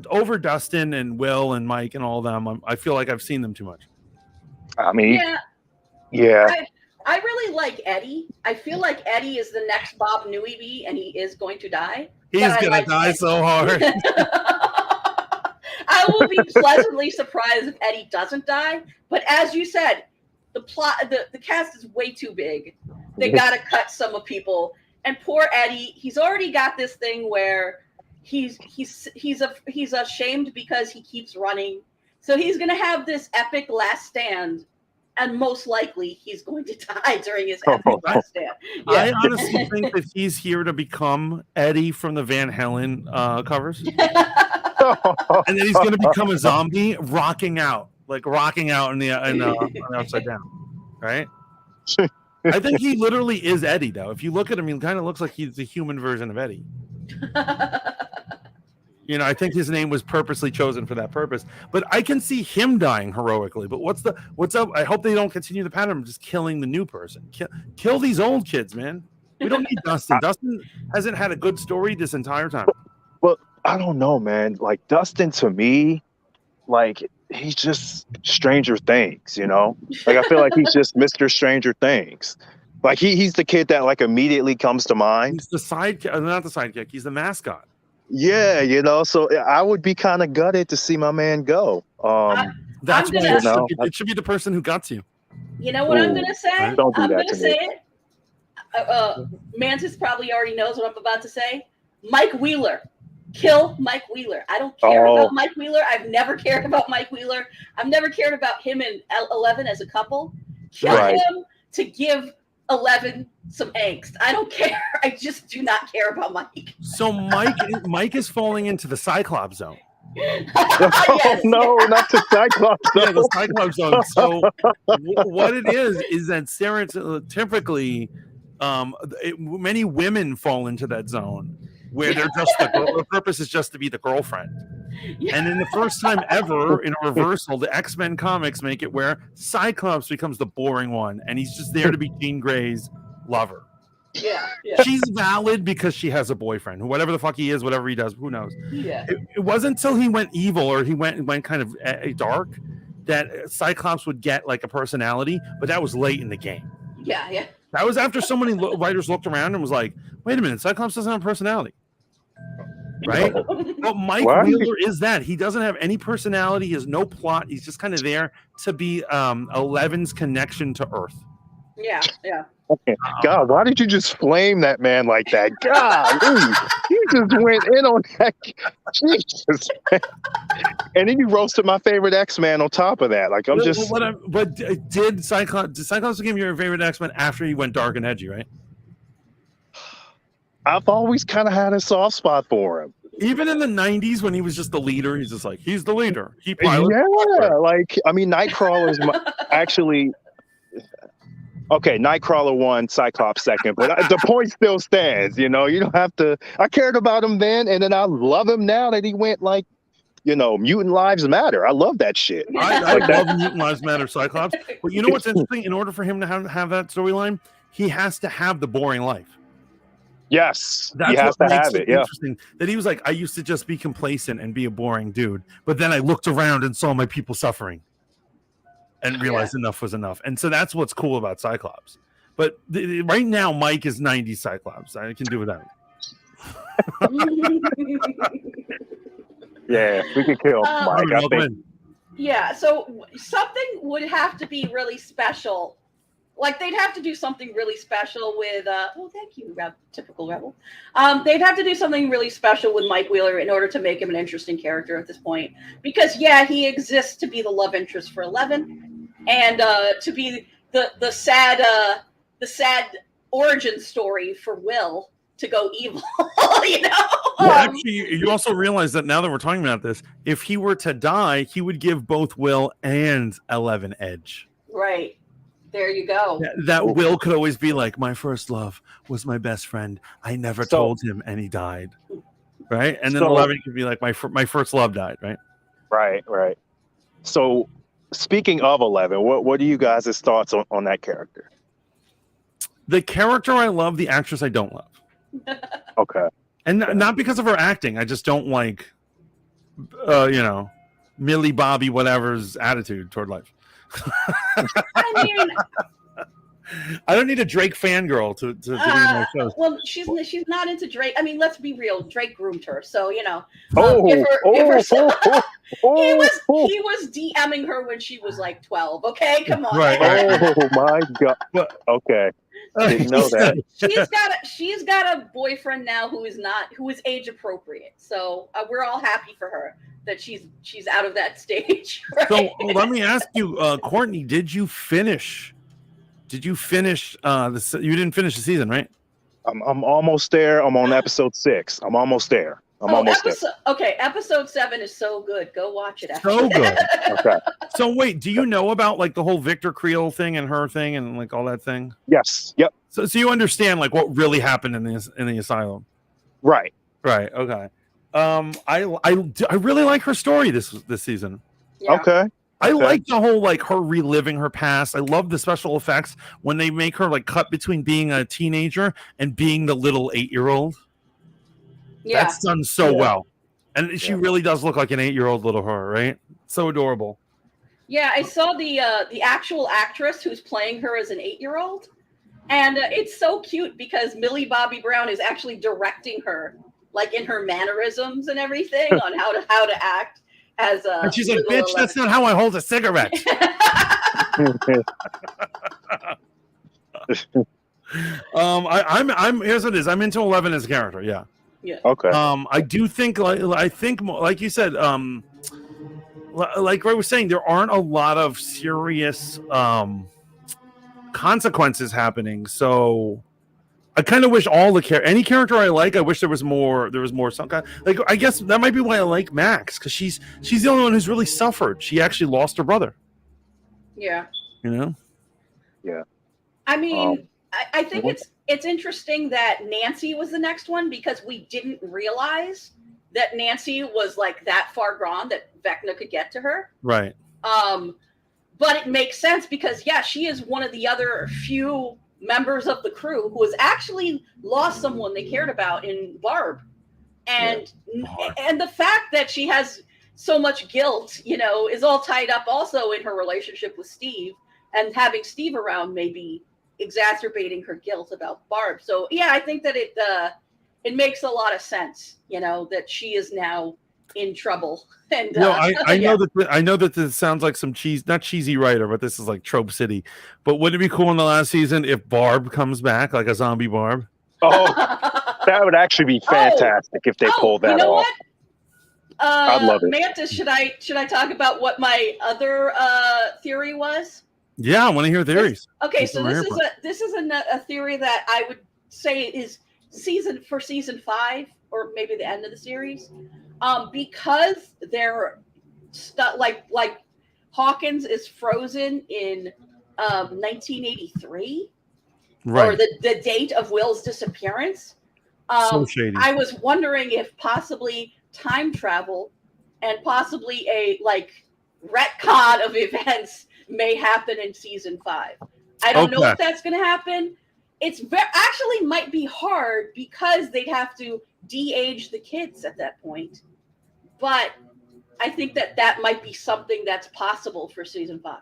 [SPEAKER 1] over Dustin and Will and Mike and all of them. I feel like I've seen them too much.
[SPEAKER 3] I mean,
[SPEAKER 4] yeah. I really like Eddie. I feel like Eddie is the next Bob Newby, and he is going to die.
[SPEAKER 1] He's going to die so hard.
[SPEAKER 4] I I will be pleasantly surprised if Eddie doesn't die. But as you said, the cast is way too big. They got to cut some of people. And poor Eddie, he's already got this thing where he's ashamed because he keeps running. So he's going to have this epic last stand. And most likely, he's going to die during his epic last stand. Yeah.
[SPEAKER 1] I honestly think that he's here to become Eddie from the Van Halen covers. And then he's going to become a zombie rocking out in the upside down. Right? I think he literally is Eddie, though. If you look at him, he kind of looks like he's the human version of Eddie. I think his name was purposely chosen for that purpose. But I can see him dying heroically. But what's up? I hope they don't continue the pattern of just killing the new person. Kill these old kids, man. We don't need Dustin. Dustin hasn't had a good story this entire time.
[SPEAKER 3] Well, I don't know, man. Like Dustin, to me, like he's just Stranger Things. Like I feel like he's just Mr. Stranger Things. Like he's the kid that like immediately comes to mind.
[SPEAKER 1] He's the sidekick, not the sidekick. He's the mascot.
[SPEAKER 3] Yeah, so I would be kind of gutted to see my man go.
[SPEAKER 1] That's why it should be the person who got you.
[SPEAKER 4] You know what I'm going to say?
[SPEAKER 3] Don't do
[SPEAKER 4] I'm
[SPEAKER 3] that
[SPEAKER 4] going to
[SPEAKER 3] to
[SPEAKER 4] say
[SPEAKER 3] me.
[SPEAKER 4] it. Mantis probably already knows what I'm about to say. Mike Wheeler. Kill Mike Wheeler. I don't care about Mike Wheeler. I've never cared about Mike Wheeler. I've never cared about him and 11 as a couple. Kill him to give 11 some angst. I don't care. I just do not care about Mike.
[SPEAKER 1] So Mike is falling into the Cyclops zone.
[SPEAKER 4] Yes.
[SPEAKER 3] No, not the Cyclops zone.
[SPEAKER 1] Yeah, the Cyclops zone. So what it is that stereotypically many women fall into that zone where they're just the purpose is just to be the girlfriend. Yeah. And in the first time ever in a reversal, the X-Men comics make it where Cyclops becomes the boring one, and he's just there to be Jean Grey's lover.
[SPEAKER 4] Yeah.
[SPEAKER 1] She's valid because she has a boyfriend, whatever the fuck he is, whatever he does, who knows.
[SPEAKER 4] Yeah.
[SPEAKER 1] It wasn't until he went evil or he went kind of dark that Cyclops would get like a personality, but that was late in the game.
[SPEAKER 4] Yeah.
[SPEAKER 1] That was after so many writers looked around and was like, wait a minute, Cyclops doesn't have a personality. Right? But Mike Wheeler is that. He doesn't have any personality. He has no plot. He's just kind of there to be 11's connection to Earth.
[SPEAKER 4] Yeah.
[SPEAKER 3] Okay. God, why did you just flame that man like that? God, you just went in on that. Jesus. And then you roasted my favorite X-Man on top of that. Like
[SPEAKER 1] But did Cyclops become your favorite X-Men after he went dark and edgy, right?
[SPEAKER 3] I've always kind of had a soft spot for him.
[SPEAKER 1] Even in the 90s when he was just the leader, he's just like, he's the leader. He pilots.
[SPEAKER 3] Yeah, like, I mean, Nightcrawler's actually... Okay, Nightcrawler won, Cyclops second, but the point still stands, you don't have to... I cared about him then, and then I love him now that he went like, Mutant Lives Matter. I love that shit.
[SPEAKER 1] I love Mutant Lives Matter Cyclops. But you know what's interesting? In order for him to have that storyline, he has to have the boring life.
[SPEAKER 3] Yes,
[SPEAKER 1] that's
[SPEAKER 3] he has
[SPEAKER 1] what
[SPEAKER 3] to
[SPEAKER 1] makes
[SPEAKER 3] have it.
[SPEAKER 1] Interesting that he was like, I used to just be complacent and be a boring dude, but then I looked around and saw my people suffering, and realized enough was enough. And so that's what's cool about Cyclops. But right now, Mike is 90s Cyclops. I can do without it.
[SPEAKER 3] Yeah, we could kill Mike. I think.
[SPEAKER 4] Yeah, so something would have to be really special. Like, they'd have to do something really special with, thank you, typical Rebel. They'd have to do something really special with Mike Wheeler in order to make him an interesting character at this point. Because, he exists to be the love interest for 11, and to be the sad origin story for Will to go evil,
[SPEAKER 1] Well, actually, you also realize that now that we're talking about this, if he were to die, he would give both Will and 11 edge.
[SPEAKER 4] Right. There you go.
[SPEAKER 1] That Will could always be like, my first love was my best friend. I never told him, and he died. Right? And then 11 could be like, my first love died, right?
[SPEAKER 3] Right. So, speaking of 11, what are you guys' thoughts on that character?
[SPEAKER 1] The character I love, the actress I don't love.
[SPEAKER 3] Okay.
[SPEAKER 1] And not because of her acting. I just don't like, Millie Bobby whatever's attitude toward life.
[SPEAKER 4] I mean,
[SPEAKER 1] I don't need a Drake fangirl to be in my shows.
[SPEAKER 4] Well, she's not into Drake. I mean, let's be real. Drake groomed her, so
[SPEAKER 3] Oh,
[SPEAKER 4] give her
[SPEAKER 3] oh,
[SPEAKER 4] some.
[SPEAKER 3] oh, oh, oh,
[SPEAKER 4] He was DMing her when she was like 12. Okay, come on.
[SPEAKER 1] Right.
[SPEAKER 3] oh my God. Okay. Didn't know that.
[SPEAKER 4] She's got a boyfriend now who is age appropriate. So we're all happy for her that she's out of that stage. Right?
[SPEAKER 1] So let me ask you, Courtney, did you finish? You didn't finish the season, right?
[SPEAKER 3] I'm almost there. I'm on episode 6. I'm almost there.
[SPEAKER 4] Okay, episode 7 is so good. Go watch it.
[SPEAKER 1] So good.
[SPEAKER 3] Okay.
[SPEAKER 1] So wait, do you know about like the whole Victor Creel thing and her thing and like all that thing?
[SPEAKER 3] Yes. Yep.
[SPEAKER 1] So you understand like what really happened in the asylum?
[SPEAKER 3] Right.
[SPEAKER 1] Right. Okay. I really like her story this season.
[SPEAKER 4] Yeah.
[SPEAKER 3] Okay.
[SPEAKER 1] I like the whole like her reliving her past. I love the special effects when they make her like cut between being a teenager and being the little 8-year-old.
[SPEAKER 4] Yeah.
[SPEAKER 1] That's done so well. And she really does look like an 8-year-old little her, right? So adorable.
[SPEAKER 4] Yeah, I saw the actual actress who's playing her as an 8-year-old. And it's so cute because Millie Bobby Brown is actually directing her, like in her mannerisms and everything on how to act as a.
[SPEAKER 1] And she's like, "Bitch, that's not how I hold a cigarette." I'm here's what it is. I'm into 11 as a character. Yeah.
[SPEAKER 4] Yeah.
[SPEAKER 3] Okay.
[SPEAKER 1] I do think like you said, like I was saying, there aren't a lot of serious consequences happening. So I kind of wish any character I like, I wish there was more some kind, like, I guess that might be why I like Max, because she's the only one who's really suffered. She actually lost her brother.
[SPEAKER 4] Yeah.
[SPEAKER 1] You know?
[SPEAKER 3] Yeah.
[SPEAKER 4] I mean, I think it's interesting that Nancy was the next one because we didn't realize that Nancy was like that far gone that Vecna could get to her.
[SPEAKER 1] Right.
[SPEAKER 4] But it makes sense because she is one of the other few members of the crew who has actually lost someone they cared about in Barb. And and the fact that she has so much guilt, is all tied up also in her relationship with Steve, and having Steve around may be exacerbating her guilt about Barb. So I think that it makes a lot of sense, that she is now in trouble. And
[SPEAKER 1] I know that this sounds like some not cheesy writer, but this is like Trope City. But wouldn't it be cool in the last season if Barb comes back, like a zombie Barb?
[SPEAKER 3] Oh, that would actually be fantastic if they pulled that off.
[SPEAKER 4] What?
[SPEAKER 3] I'd love it.
[SPEAKER 4] Mantis, should I talk about what my other theory was?
[SPEAKER 1] Yeah, I want to hear theories.
[SPEAKER 4] This is a theory that I would say is season 5 or maybe the end of the series, because they're like Hawkins is frozen in 1983,
[SPEAKER 1] right,
[SPEAKER 4] or the date of Will's disappearance.
[SPEAKER 1] So shady.
[SPEAKER 4] I was wondering if possibly time travel and possibly a retcon of events may happen in season 5. I don't know if that's going to happen. It's actually might be hard because they'd have to de-age the kids at that point. But I think that might be something that's possible for season 5.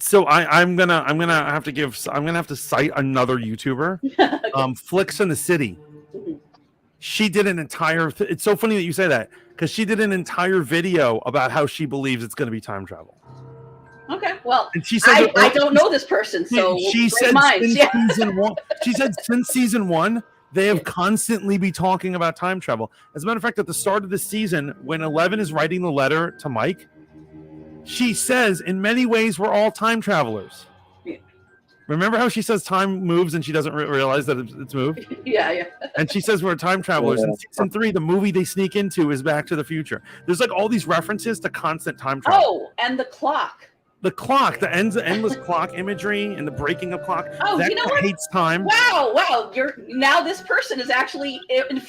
[SPEAKER 1] So I'm gonna have to cite another YouTuber,
[SPEAKER 4] Okay.
[SPEAKER 1] Flicks in the City.
[SPEAKER 4] Mm-hmm.
[SPEAKER 1] She did an entire. It's so funny that you say that because she did an entire video about how she believes it's going to be time travel.
[SPEAKER 4] Okay, well,
[SPEAKER 1] and she said
[SPEAKER 4] I don't know this person, so
[SPEAKER 1] she said season 1. She said since season 1, they have constantly be talking about time travel. As a matter of fact, at the start of the season, when 11 is writing the letter to Mike, she says, "In many ways, we're all time travelers."
[SPEAKER 4] Yeah.
[SPEAKER 1] Remember how she says time moves and she doesn't realize that it's moved?
[SPEAKER 4] Yeah.
[SPEAKER 1] And she says we're time travelers. In season 3, the movie they sneak into is Back to the Future. There's like all these references to constant time travel.
[SPEAKER 4] Oh, and the clock.
[SPEAKER 1] The clock, the endless clock imagery and the breaking of clock.
[SPEAKER 4] Oh,
[SPEAKER 1] that
[SPEAKER 4] you know what?
[SPEAKER 1] Hates time.
[SPEAKER 4] Wow. Now this person is actually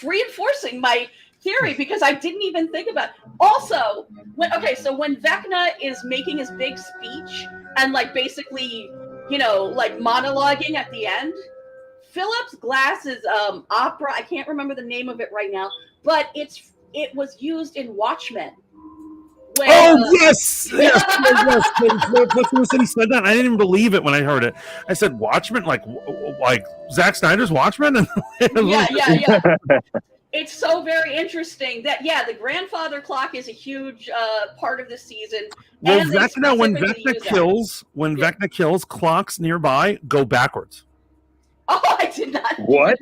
[SPEAKER 4] reinforcing my theory because I didn't even think about it. Also, when Vecna is making his big speech and basically, monologuing at the end, Philip Glass's opera, I can't remember the name of it right now, but it was used in Watchmen When,
[SPEAKER 1] yes. He said that. I didn't even believe it when I heard it. I said Watchmen, like Zack Snyder's Watchmen.
[SPEAKER 4] Yeah. It's so very interesting that the grandfather clock is a huge part of the season.
[SPEAKER 1] Well,
[SPEAKER 4] and
[SPEAKER 1] when Vecna kills, clocks nearby go backwards.
[SPEAKER 4] Oh, I did not.
[SPEAKER 3] What?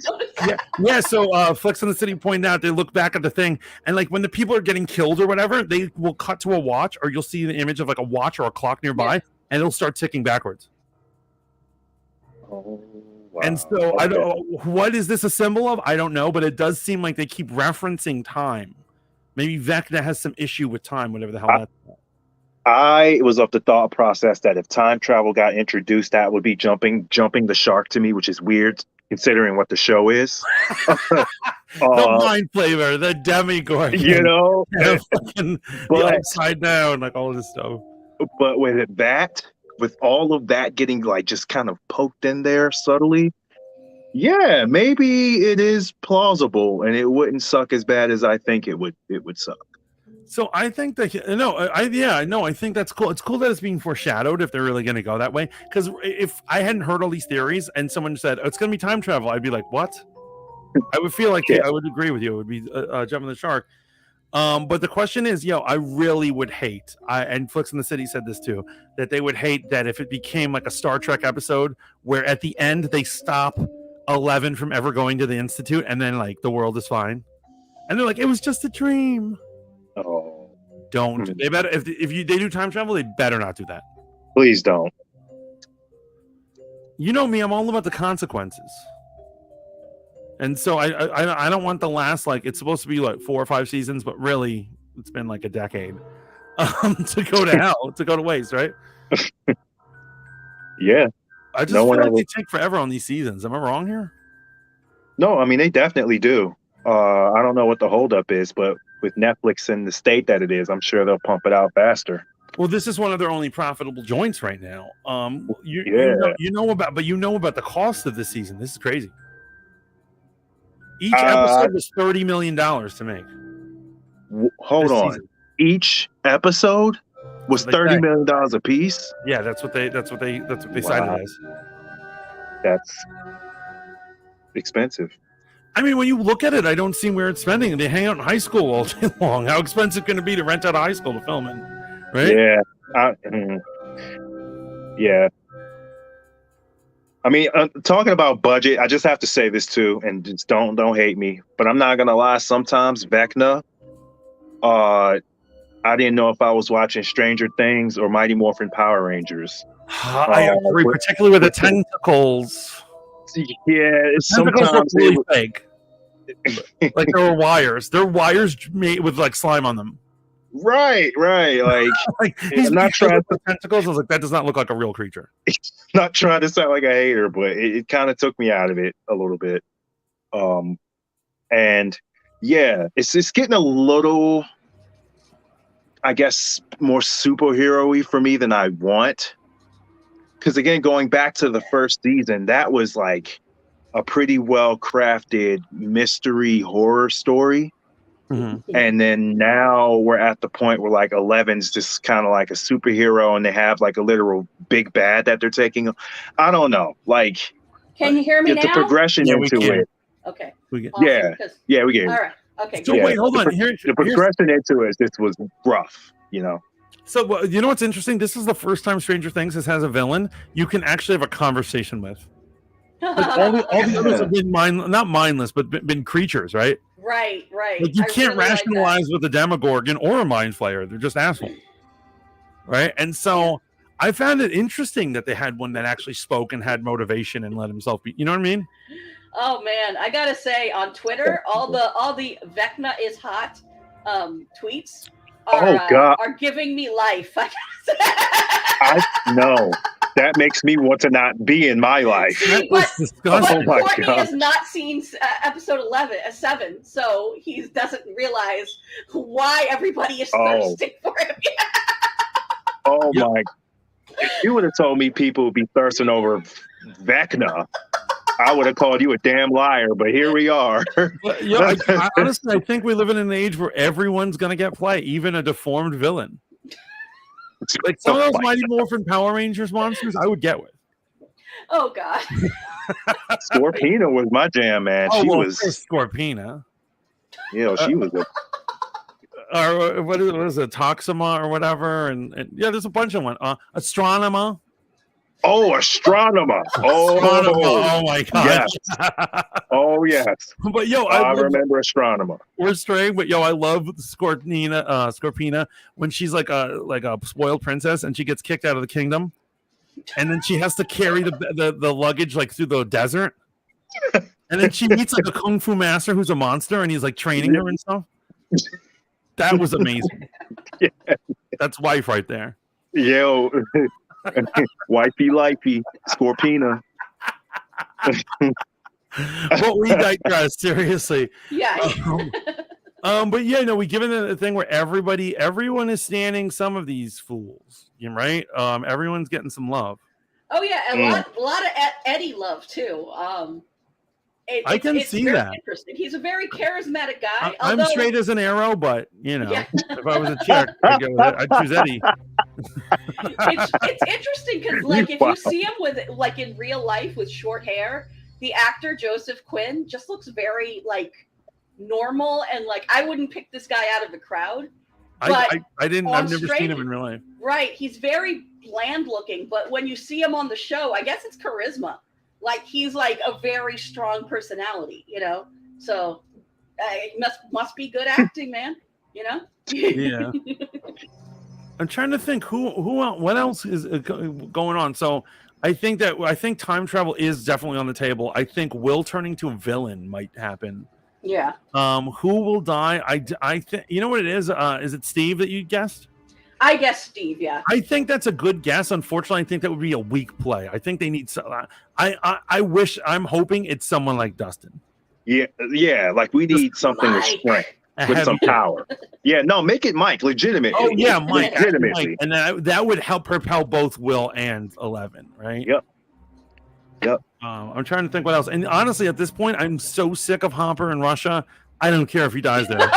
[SPEAKER 1] Yeah. So Flex in the City pointed out, they look back at the thing, and like when the people are getting killed or whatever, they will cut to a watch, or you'll see the image of like a watch or a clock nearby, and it'll start ticking backwards.
[SPEAKER 3] Oh, wow.
[SPEAKER 1] And so I don't. What is this a symbol of? I don't know, but it does seem like they keep referencing time. Maybe Vecna has some issue with time, whatever the hell that's about.
[SPEAKER 3] I was of the thought process that if time travel got introduced, that would be jumping the shark to me, which is weird considering what the show is.
[SPEAKER 1] The mind flavor, the demigorgon,
[SPEAKER 3] the
[SPEAKER 1] upside down, like all of this stuff.
[SPEAKER 3] But with all of that getting like just kind of poked in there subtly, maybe it is plausible, and it wouldn't suck as bad as I think it would suck.
[SPEAKER 1] So I think that I think that's cool. It's cool that it's being foreshadowed if they're really going to go that way. Because if I hadn't heard all these theories and someone said it's going to be time travel, I'd be like, what? I would feel like I would agree with you. It would be jumping the shark. But the question is, I really would hate. And Flicks in the City said this too, that they would hate that if it became like a Star Trek episode where at the end they stop 11 from ever going to the Institute, and then like the world is fine, and they're like, it was just a dream.
[SPEAKER 3] Oh,
[SPEAKER 1] don't. They better if they do time travel, they better not do that.
[SPEAKER 3] Please don't.
[SPEAKER 1] You know me, I'm all about the consequences. And so I don't want the last, like, it's supposed to be like 4 or 5 seasons, but really it's been like a decade to go to hell, to go to waste, right?
[SPEAKER 3] Yeah.
[SPEAKER 1] I just feel like they take forever on these seasons. Am I wrong here?
[SPEAKER 3] No, I mean, they definitely do. I don't know what the holdup is, but with Netflix in the state that it is, I'm sure they'll pump it out faster.
[SPEAKER 1] Well, this is one of their only profitable joints right now. You know about the cost of this season. This is crazy. Each episode was $30 million to make.
[SPEAKER 3] Hold on. Season. Each episode was $30 million a piece?
[SPEAKER 1] Yeah, that's what they cited as.
[SPEAKER 3] That's expensive.
[SPEAKER 1] I mean, when you look at it, I don't see where it's spending. They hang out in high school all day long. How expensive can it be to rent out a high school to film in? Right?
[SPEAKER 3] Yeah. I mean, talking about budget, I just have to say this too, and just don't hate me, but I'm not gonna lie. Sometimes Vecna, I didn't know if I was watching Stranger Things or Mighty Morphin Power Rangers.
[SPEAKER 1] I agree, particularly with the tentacles.
[SPEAKER 3] Yeah,
[SPEAKER 1] sometimes really fake. Like there were wires. There were wires made with like slime on them.
[SPEAKER 3] Right. Like
[SPEAKER 1] he's not trying to tentacles. I was like, that does not look like a real creature.
[SPEAKER 3] Not trying to sound like a hater, but it kind of took me out of it a little bit. And yeah, it's getting a little, I guess, more superhero-y for me than I want. Because again, going back to the first season, that was like a pretty well-crafted mystery horror story. Mm-hmm. And then now we're at the point where like 11's just kind of like a superhero, and they have like a literal big bad that they're taking. I don't know. Like,
[SPEAKER 4] can you hear me now?
[SPEAKER 3] The progression into it.
[SPEAKER 4] Okay.
[SPEAKER 3] Awesome, yeah, we get it.
[SPEAKER 4] All right. Okay.
[SPEAKER 1] So wait, hold on.
[SPEAKER 3] The progression into it, this was rough,
[SPEAKER 1] So you know what's interesting? This is the first time Stranger Things has a villain you can actually have a conversation with. Like all the others have been not mindless, but been creatures, right?
[SPEAKER 4] Right.
[SPEAKER 1] Like you can't really rationalize with a Demogorgon or a Mind Flayer. They're just assholes, right? And so I found it interesting that they had one that actually spoke and had motivation and let himself be. You know what I mean?
[SPEAKER 4] Oh man, I gotta say, on Twitter, all the Vecna is hot tweets are giving me life.
[SPEAKER 3] I know. That makes me want to not be in my life.
[SPEAKER 4] But Courtney has not seen episode 7, so he doesn't realize why everybody is thirsting for him.
[SPEAKER 3] My! If you would have told me people would be thirsting over Vecna, I would have called you a damn liar, but here we are.
[SPEAKER 1] But, honestly, I think we live in an age where everyone's gonna get play, even a deformed villain. Like some of those Mighty Morphin Power Rangers monsters, I would get with.
[SPEAKER 4] Oh God.
[SPEAKER 3] Scorpina was my jam, man. She was
[SPEAKER 1] Scorpina.
[SPEAKER 3] She was a
[SPEAKER 1] or what is it, Toxima or whatever, and there's a bunch of one. Astronema.
[SPEAKER 3] Oh, Astronomer. Oh
[SPEAKER 1] my God.
[SPEAKER 3] Yes. Oh yes.
[SPEAKER 1] But
[SPEAKER 3] I remember Astronomer.
[SPEAKER 1] We're straying, but I love Scorpina when she's like a spoiled princess and she gets kicked out of the kingdom, and then she has to carry the luggage like through the desert, and then she meets like a kung fu master who's a monster, and he's like training her and stuff. That was amazing. Yeah. That's wife right there.
[SPEAKER 3] Yo. Wifey lifey, Scorpina.
[SPEAKER 1] But we digress, seriously.
[SPEAKER 4] Yeah.
[SPEAKER 1] But we give it a thing where everyone is standing some of these fools, right? Everyone's getting some love.
[SPEAKER 4] Oh yeah, a lot of Eddie love too.
[SPEAKER 1] I can see that.
[SPEAKER 4] Interesting. He's a very charismatic guy.
[SPEAKER 1] I'm straight as an arrow, but if I was a chick, I'd choose Eddie.
[SPEAKER 4] It's interesting because, like, if you see him with, like, in real life with short hair, the actor Joseph Quinn just looks very like normal, and like I wouldn't pick this guy out of the crowd. But
[SPEAKER 1] I've never seen him in real life.
[SPEAKER 4] Right, he's very bland looking, but when you see him on the show, I guess it's charisma. Like, he's like a very strong personality, So it must be good acting, man.
[SPEAKER 1] Yeah. I'm trying to think what else is going on. So I think time travel is definitely on the table. I think Will turning to a villain might happen.
[SPEAKER 4] Yeah.
[SPEAKER 1] Who will die? I think you know what it is. Is it Steve that you guessed?
[SPEAKER 4] I guess Steve, yeah.
[SPEAKER 1] I think that's a good guess. Unfortunately, I think that would be a weak play. I think they need I'm hoping it's someone like Dustin.
[SPEAKER 3] Yeah, like we need something with strength, with some power. Yeah, no, make it Mike, legitimate.
[SPEAKER 1] Oh yeah, Mike,
[SPEAKER 3] legitimately.
[SPEAKER 1] And that would help propel both Will and 11, right?
[SPEAKER 3] Yep.
[SPEAKER 1] I'm trying to think what else. And honestly, at this point, I'm so sick of Hopper in Russia. I don't care if he dies there.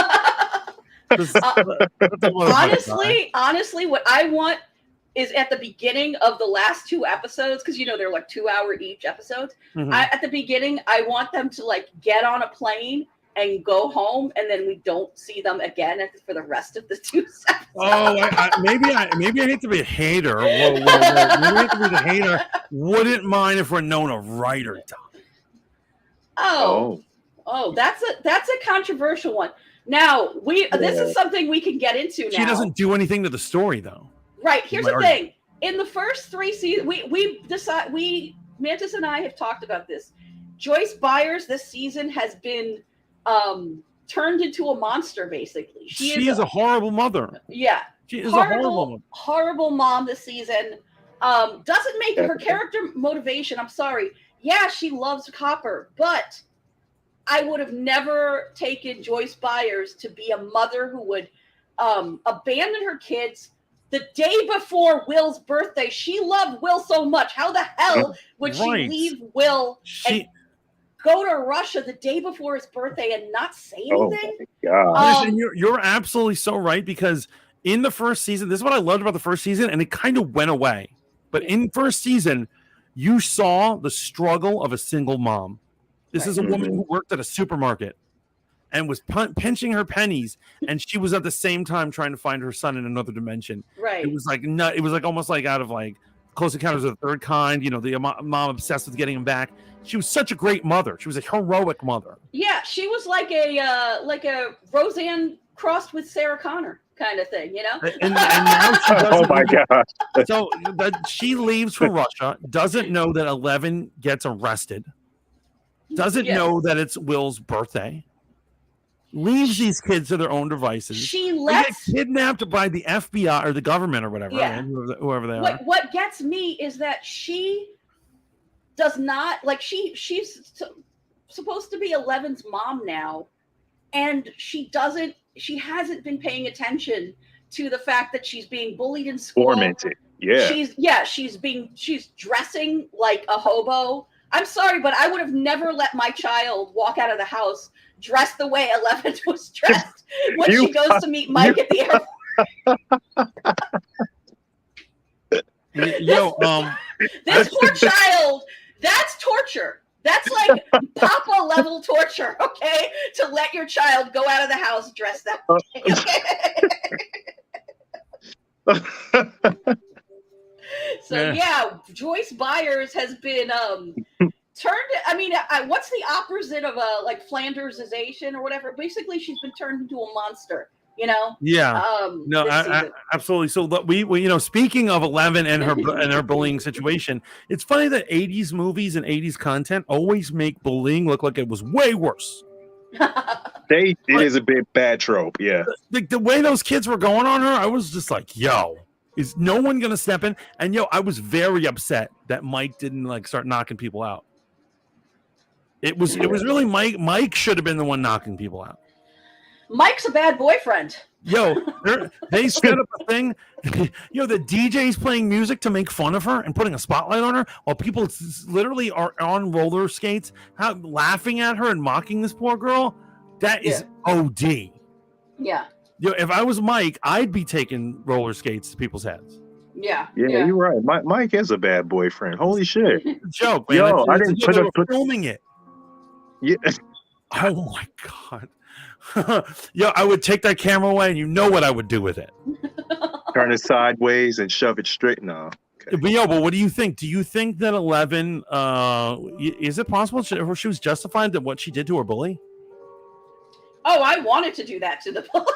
[SPEAKER 4] Honestly, what I want is at the beginning of the last two episodes, because they're like 2 hour each episodes. Mm-hmm. At the beginning, I want them to like get on a plane and go home, and then we don't see them again for the rest of the 2 episodes.
[SPEAKER 1] Oh, maybe I need to be a hater. Whoa. Maybe I need to be the hater. Wouldn't mind if Winona Ryder died.
[SPEAKER 4] Oh, that's a controversial one. Now this is something we can get into now.
[SPEAKER 1] She doesn't do anything to the story, though.
[SPEAKER 4] Right. Here's the thing. In the first 3 seasons, Mantis and I have talked about this. Joyce Byers this season has been turned into a monster, basically. She is
[SPEAKER 1] a horrible mother.
[SPEAKER 4] Yeah.
[SPEAKER 1] She is a
[SPEAKER 4] horrible mom this season. Doesn't make her character motivation. I'm sorry. Yeah, she loves Hopper, but I would have never taken Joyce Byers to be a mother who would abandon her kids the day before Will's birthday. She loved Will so much. How the hell would she leave Will and go to Russia the day before his birthday and not say anything?
[SPEAKER 3] Oh my God.
[SPEAKER 1] You're absolutely so right, because in the first season, this is what I loved about the first season, and it kind of went away. But in first season, you saw the struggle of a single mom. This is a woman who worked at a supermarket and was pinching her pennies, and she was at the same time trying to find her son in another dimension.
[SPEAKER 4] Right.
[SPEAKER 1] It was like it was like almost like out of like Close Encounters of the Third Kind. The mom obsessed with getting him back. She was such a great mother. She was a heroic mother.
[SPEAKER 4] Yeah, she was like a Roseanne crossed with Sarah Connor kind of thing,
[SPEAKER 1] And now she doesn't.
[SPEAKER 3] Oh my God!
[SPEAKER 1] So she leaves for Russia. Doesn't know that 11 gets arrested. Doesn't know that it's Will's birthday. Leaves these kids to their own devices.
[SPEAKER 4] She
[SPEAKER 1] get kidnapped by the FBI or the government or whatever, whoever they are.
[SPEAKER 4] What gets me is that she does not like she's supposed to be 11's mom now, and she hasn't been paying attention to the fact that she's being bullied in school.
[SPEAKER 3] Tormented. Yeah.
[SPEAKER 4] She's dressing like a hobo. I'm sorry, but I would have never let my child walk out of the house dressed the way 11 was dressed when she goes to meet Mike at the airport. This poor child, that's torture. That's like Papa level torture, okay? To let your child go out of the house dressed that way. So yeah, Joyce Byers has been turned. I mean, what's the opposite of a like Flandersization or whatever? Basically, she's been turned into a monster. You know?
[SPEAKER 1] Yeah. No, absolutely. So we speaking of 11 and her bullying situation, it's funny that 80s movies and 80s content always make bullying look like it was way worse.
[SPEAKER 3] It is a bit bad trope. Yeah.
[SPEAKER 1] The way those kids were going on her, I was just like, yo. Is no one gonna step in? And I was very upset that Mike didn't like start knocking people out. It was really Mike. Mike should have been the one knocking people out.
[SPEAKER 4] Mike's a bad boyfriend.
[SPEAKER 1] They set up a thing. The DJ's playing music to make fun of her and putting a spotlight on her while people literally are on roller skates, laughing at her and mocking this poor girl. That is OD.
[SPEAKER 4] Yeah.
[SPEAKER 1] If I was Mike, I'd be taking roller skates to people's heads.
[SPEAKER 4] Yeah,
[SPEAKER 3] you're right. Mike is a bad boyfriend. Holy shit!
[SPEAKER 1] Joke, man.
[SPEAKER 3] I didn't put
[SPEAKER 1] filming it.
[SPEAKER 3] Yeah.
[SPEAKER 1] Oh my god. I would take that camera away, and you know what I would do with it.
[SPEAKER 3] Turn it sideways and shove it straight. No. Okay.
[SPEAKER 1] But what do you think? Do you think that 11? Is it possible she was justified that what she did to her bully?
[SPEAKER 4] Oh, I wanted to do that to the bully.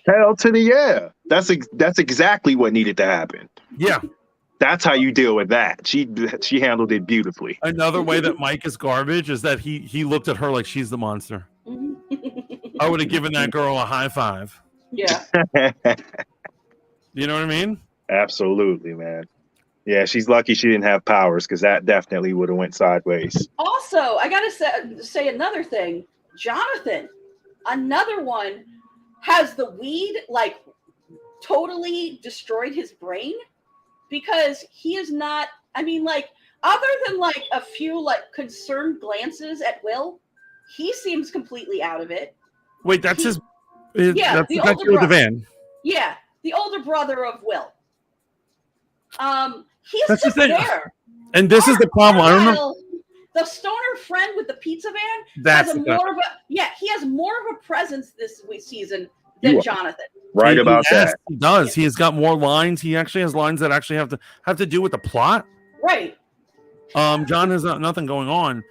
[SPEAKER 3] Hell to the yeah. That's exactly what needed to happen.
[SPEAKER 1] Yeah.
[SPEAKER 3] That's how you deal with that. She handled it beautifully.
[SPEAKER 1] Another way that Mike is garbage is that he looked at her like she's the monster. I would have given that girl a high five.
[SPEAKER 4] Yeah.
[SPEAKER 1] You know what I mean?
[SPEAKER 3] Absolutely, man. Yeah, she's lucky she didn't have powers because that definitely would have went sideways.
[SPEAKER 4] Also, I gotta say another thing. Jonathan, another one, has the weed like totally destroyed his brain because he is not. I mean, like other than like a few like concerned glances at Will, he seems completely out of it.
[SPEAKER 1] Wait, that's
[SPEAKER 4] that's
[SPEAKER 1] the older brother. The van.
[SPEAKER 4] Yeah, the older brother of Will. He's
[SPEAKER 1] that's
[SPEAKER 4] just there.
[SPEAKER 1] And this is the problem. I don't know.
[SPEAKER 4] The stoner friend with the pizza van has he has more of a presence this season than Jonathan.
[SPEAKER 3] Right about that.
[SPEAKER 1] He does. He has got more lines. He actually has lines that actually have to do with the plot.
[SPEAKER 4] Right.
[SPEAKER 1] John has nothing going on.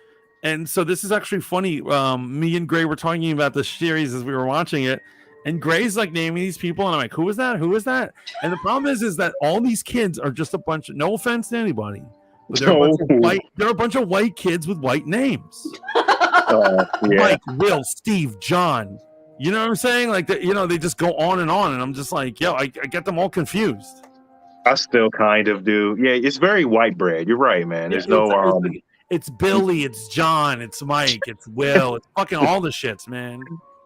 [SPEAKER 1] And so this is actually funny. Me and Gray were talking about the series as we were watching it. And Gray's like naming these people. And I'm like, who is that? Who is that? And the problem is that all these kids are just a bunch of, no offense to anybody, but they're a bunch of white kids with white names. Mike, Will, Steve, John. You know what I'm saying? Like, they just go on. And I'm just like, I get them all confused.
[SPEAKER 3] I still kind of do. Yeah, it's very white bread. You're right, man. There's
[SPEAKER 1] it's Billy, it's John, it's Mike, it's Will, it's fucking all the shits, man.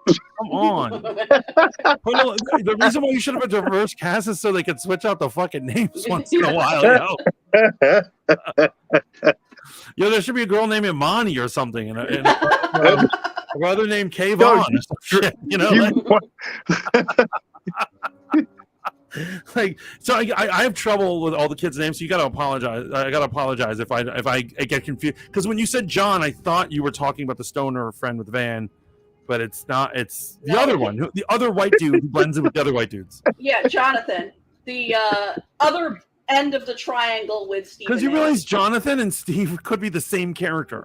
[SPEAKER 1] Come on. The reason why you should have a diverse cast is so they could switch out the fucking names once in a while. There should be a girl named Imani or something, and a brother named Kayvon or some shit. So I have trouble with all the kids' names. So you got to apologize. I got to apologize if I get confused. Because when you said John, I thought you were talking about the stoner friend with the van. But it's not. It's the other one, the other white dude who blends in with the other white dudes.
[SPEAKER 4] Yeah, Jonathan, the other end of the triangle with Steve.
[SPEAKER 1] Because you realize Jonathan and Steve could be the same character.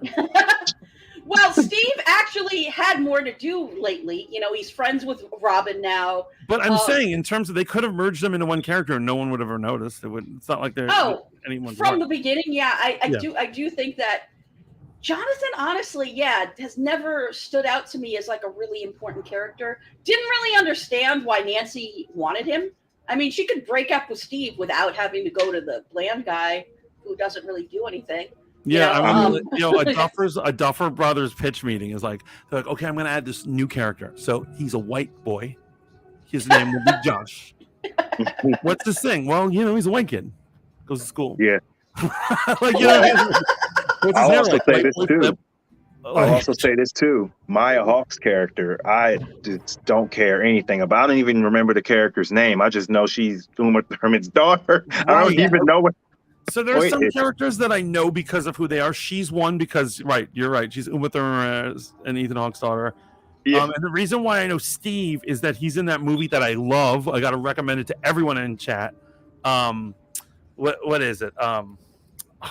[SPEAKER 4] Well, Steve actually had more to do lately. He's friends with Robin now.
[SPEAKER 1] But I'm saying, in terms of, they could have merged them into one character, and no one would have ever noticed. It's not like they're anyone
[SPEAKER 4] from the beginning. Yeah, I do think that. Jonathan, honestly, has never stood out to me as like a really important character. Didn't really understand why Nancy wanted him. I mean, she could break up with Steve without having to go to the bland guy who doesn't really do anything.
[SPEAKER 1] Yeah, a Duffer Brothers pitch meeting is like, they're like, okay, I'm going to add this new character. So he's a white boy. His name will be Josh. What's this thing? Well, he's a white kid. Goes to school.
[SPEAKER 3] Yeah.
[SPEAKER 1] What's his
[SPEAKER 3] I'll
[SPEAKER 1] name
[SPEAKER 3] also
[SPEAKER 1] like?
[SPEAKER 3] say
[SPEAKER 1] White
[SPEAKER 3] this
[SPEAKER 1] boy
[SPEAKER 3] too.
[SPEAKER 1] flip?
[SPEAKER 3] I'll also say this too. Maya Hawke's character, I just don't care anything about. I don't even remember the character's name. I just know she's Uma Thurman's daughter. I don't
[SPEAKER 1] Right.
[SPEAKER 3] even know what.
[SPEAKER 1] So there's some
[SPEAKER 3] Wait,
[SPEAKER 1] characters that I know because of who they are. She's one because, right, you're right. She's Uma Thurman and Ethan Hawke's daughter.
[SPEAKER 3] Yeah.
[SPEAKER 1] And the reason why I know Steve is that he's in that movie that I love. I got to recommend it to everyone in chat. What is it?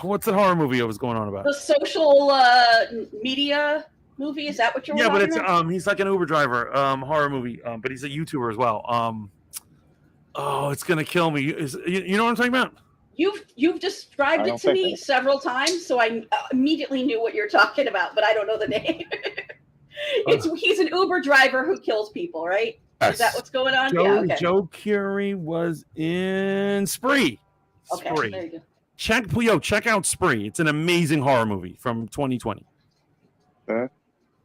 [SPEAKER 1] What's the horror movie I was going on about?
[SPEAKER 4] The social media movie, is that what you're
[SPEAKER 1] Yeah, but
[SPEAKER 4] talking
[SPEAKER 1] it's
[SPEAKER 4] about?
[SPEAKER 1] he's like an Uber driver, horror movie. But he's a YouTuber as well. Oh, it's gonna kill me. You know what I'm talking about?
[SPEAKER 4] You've described it to me several times, so I immediately knew what you're talking about, but I don't know the name. He's an Uber driver who kills people, right?
[SPEAKER 1] Yes.
[SPEAKER 4] Is that what's going on?
[SPEAKER 1] Okay. Joe Curie was in Spree.
[SPEAKER 4] Okay,
[SPEAKER 1] Spree.
[SPEAKER 4] there you go.
[SPEAKER 1] Check out Spree. It's an amazing horror movie from 2020.
[SPEAKER 3] Okay.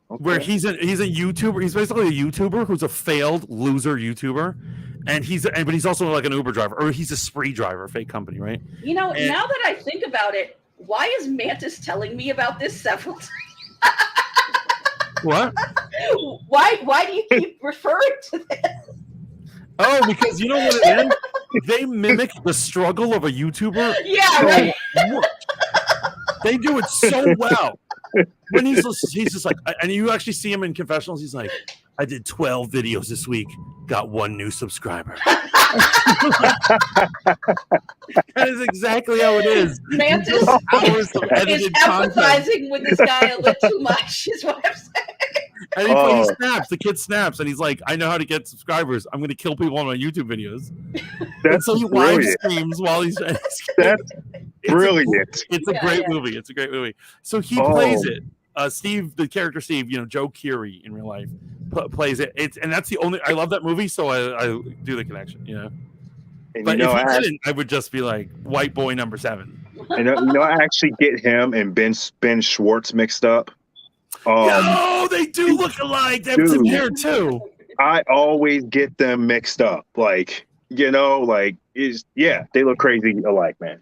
[SPEAKER 1] Where he's a YouTuber. He's basically a YouTuber who's a failed loser YouTuber, but he's also like an Uber driver, or he's a Spree driver, fake company, right?
[SPEAKER 4] You know, now that I think about it, why is Mantis telling me about this several times?
[SPEAKER 1] What?
[SPEAKER 4] Why do you keep referring to this?
[SPEAKER 1] Oh, because you know what it is? They mimic the struggle of a YouTuber.
[SPEAKER 4] Yeah, right.
[SPEAKER 1] They do it so well. When he's just like, and you actually see him in confessionals, he's like, I did 12 videos this week, got 1 new subscriber. That is exactly how it is.
[SPEAKER 4] Mantis is empathizing with this guy a little too much, is what I'm saying.
[SPEAKER 1] And he snaps, the kid snaps, and he's like, I know how to get subscribers. I'm going to kill people on my YouTube videos.
[SPEAKER 3] That's
[SPEAKER 1] so he live streams while he's
[SPEAKER 3] That's brilliant.
[SPEAKER 1] It's a great movie. It's a great movie. So he plays it. Steve, the character Steve, Joe Curie in real life, plays it. And that's the only. I love that movie, so I do the connection.
[SPEAKER 3] And
[SPEAKER 1] but if he didn't, I would just be like white boy number 7.
[SPEAKER 3] And I actually get him and Ben Schwartz mixed up.
[SPEAKER 1] No, they do look alike. That's in here too.
[SPEAKER 3] I always get them mixed up. Like, they look crazy alike, man.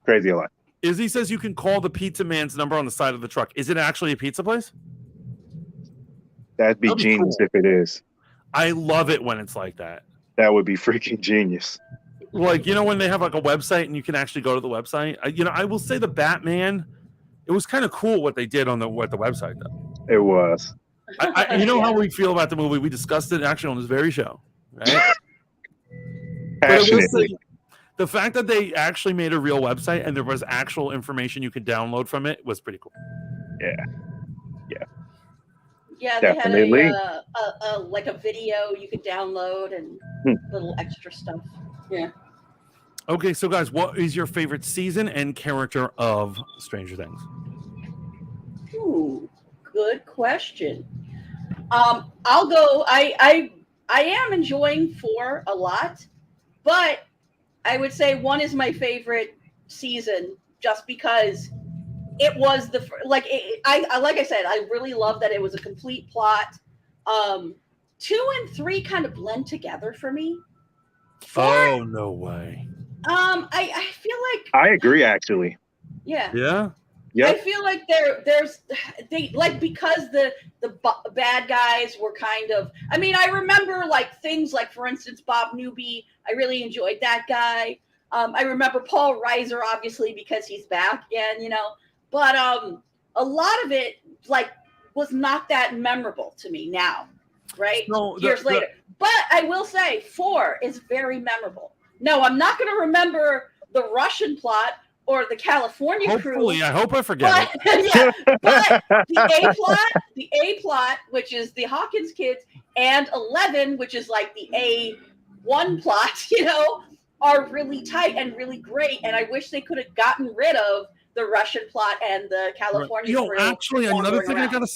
[SPEAKER 3] Crazy alike.
[SPEAKER 1] Izzy says you can call the pizza man's number on the side of the truck. Is it actually a pizza place?
[SPEAKER 3] That'd be genius if it is.
[SPEAKER 1] I love it when it's like that.
[SPEAKER 3] That would be freaking genius.
[SPEAKER 1] Like, when they have like a website and you can actually go to the website. I will say the Batman, it was kind of cool what they did on the website though.
[SPEAKER 3] It was.
[SPEAKER 1] You know how we feel about the movie? We discussed it actually on this very show, right?
[SPEAKER 3] Passionately.
[SPEAKER 1] The fact that they actually made a real website and there was actual information you could download from it was pretty cool.
[SPEAKER 4] Yeah, they had a video you could download and little extra stuff. Yeah.
[SPEAKER 1] Okay, so guys, what is your favorite season and character of Stranger Things?
[SPEAKER 4] Ooh, good question. I'll go. I am enjoying 4 a lot, but I would say 1 is my favorite season just because it was like I said, I really love that it was a complete plot. 2 and 3 kind of blend together for me. 4,
[SPEAKER 1] oh no way.
[SPEAKER 4] I feel like
[SPEAKER 3] I agree actually.
[SPEAKER 1] Yeah.
[SPEAKER 4] I feel like they because the bad guys were kind of. I mean, I remember like things like, for instance, Bob Newby. I really enjoyed that guy. I remember Paul Reiser, obviously, because he's back again. But a lot of it like was not that memorable to me now, right? Years later. But I will say 4 is very memorable. No, I'm not going to remember the Russian plot or the California
[SPEAKER 1] Hopefully,
[SPEAKER 4] crew.
[SPEAKER 1] I hope I forget
[SPEAKER 4] it. But the A plot, which is the Hawkins kids, and 11, which is like the A1 plot, are really tight and really great. And I wish they could have gotten rid of the Russian plot and the California crew.
[SPEAKER 1] Actually, another thing I gotta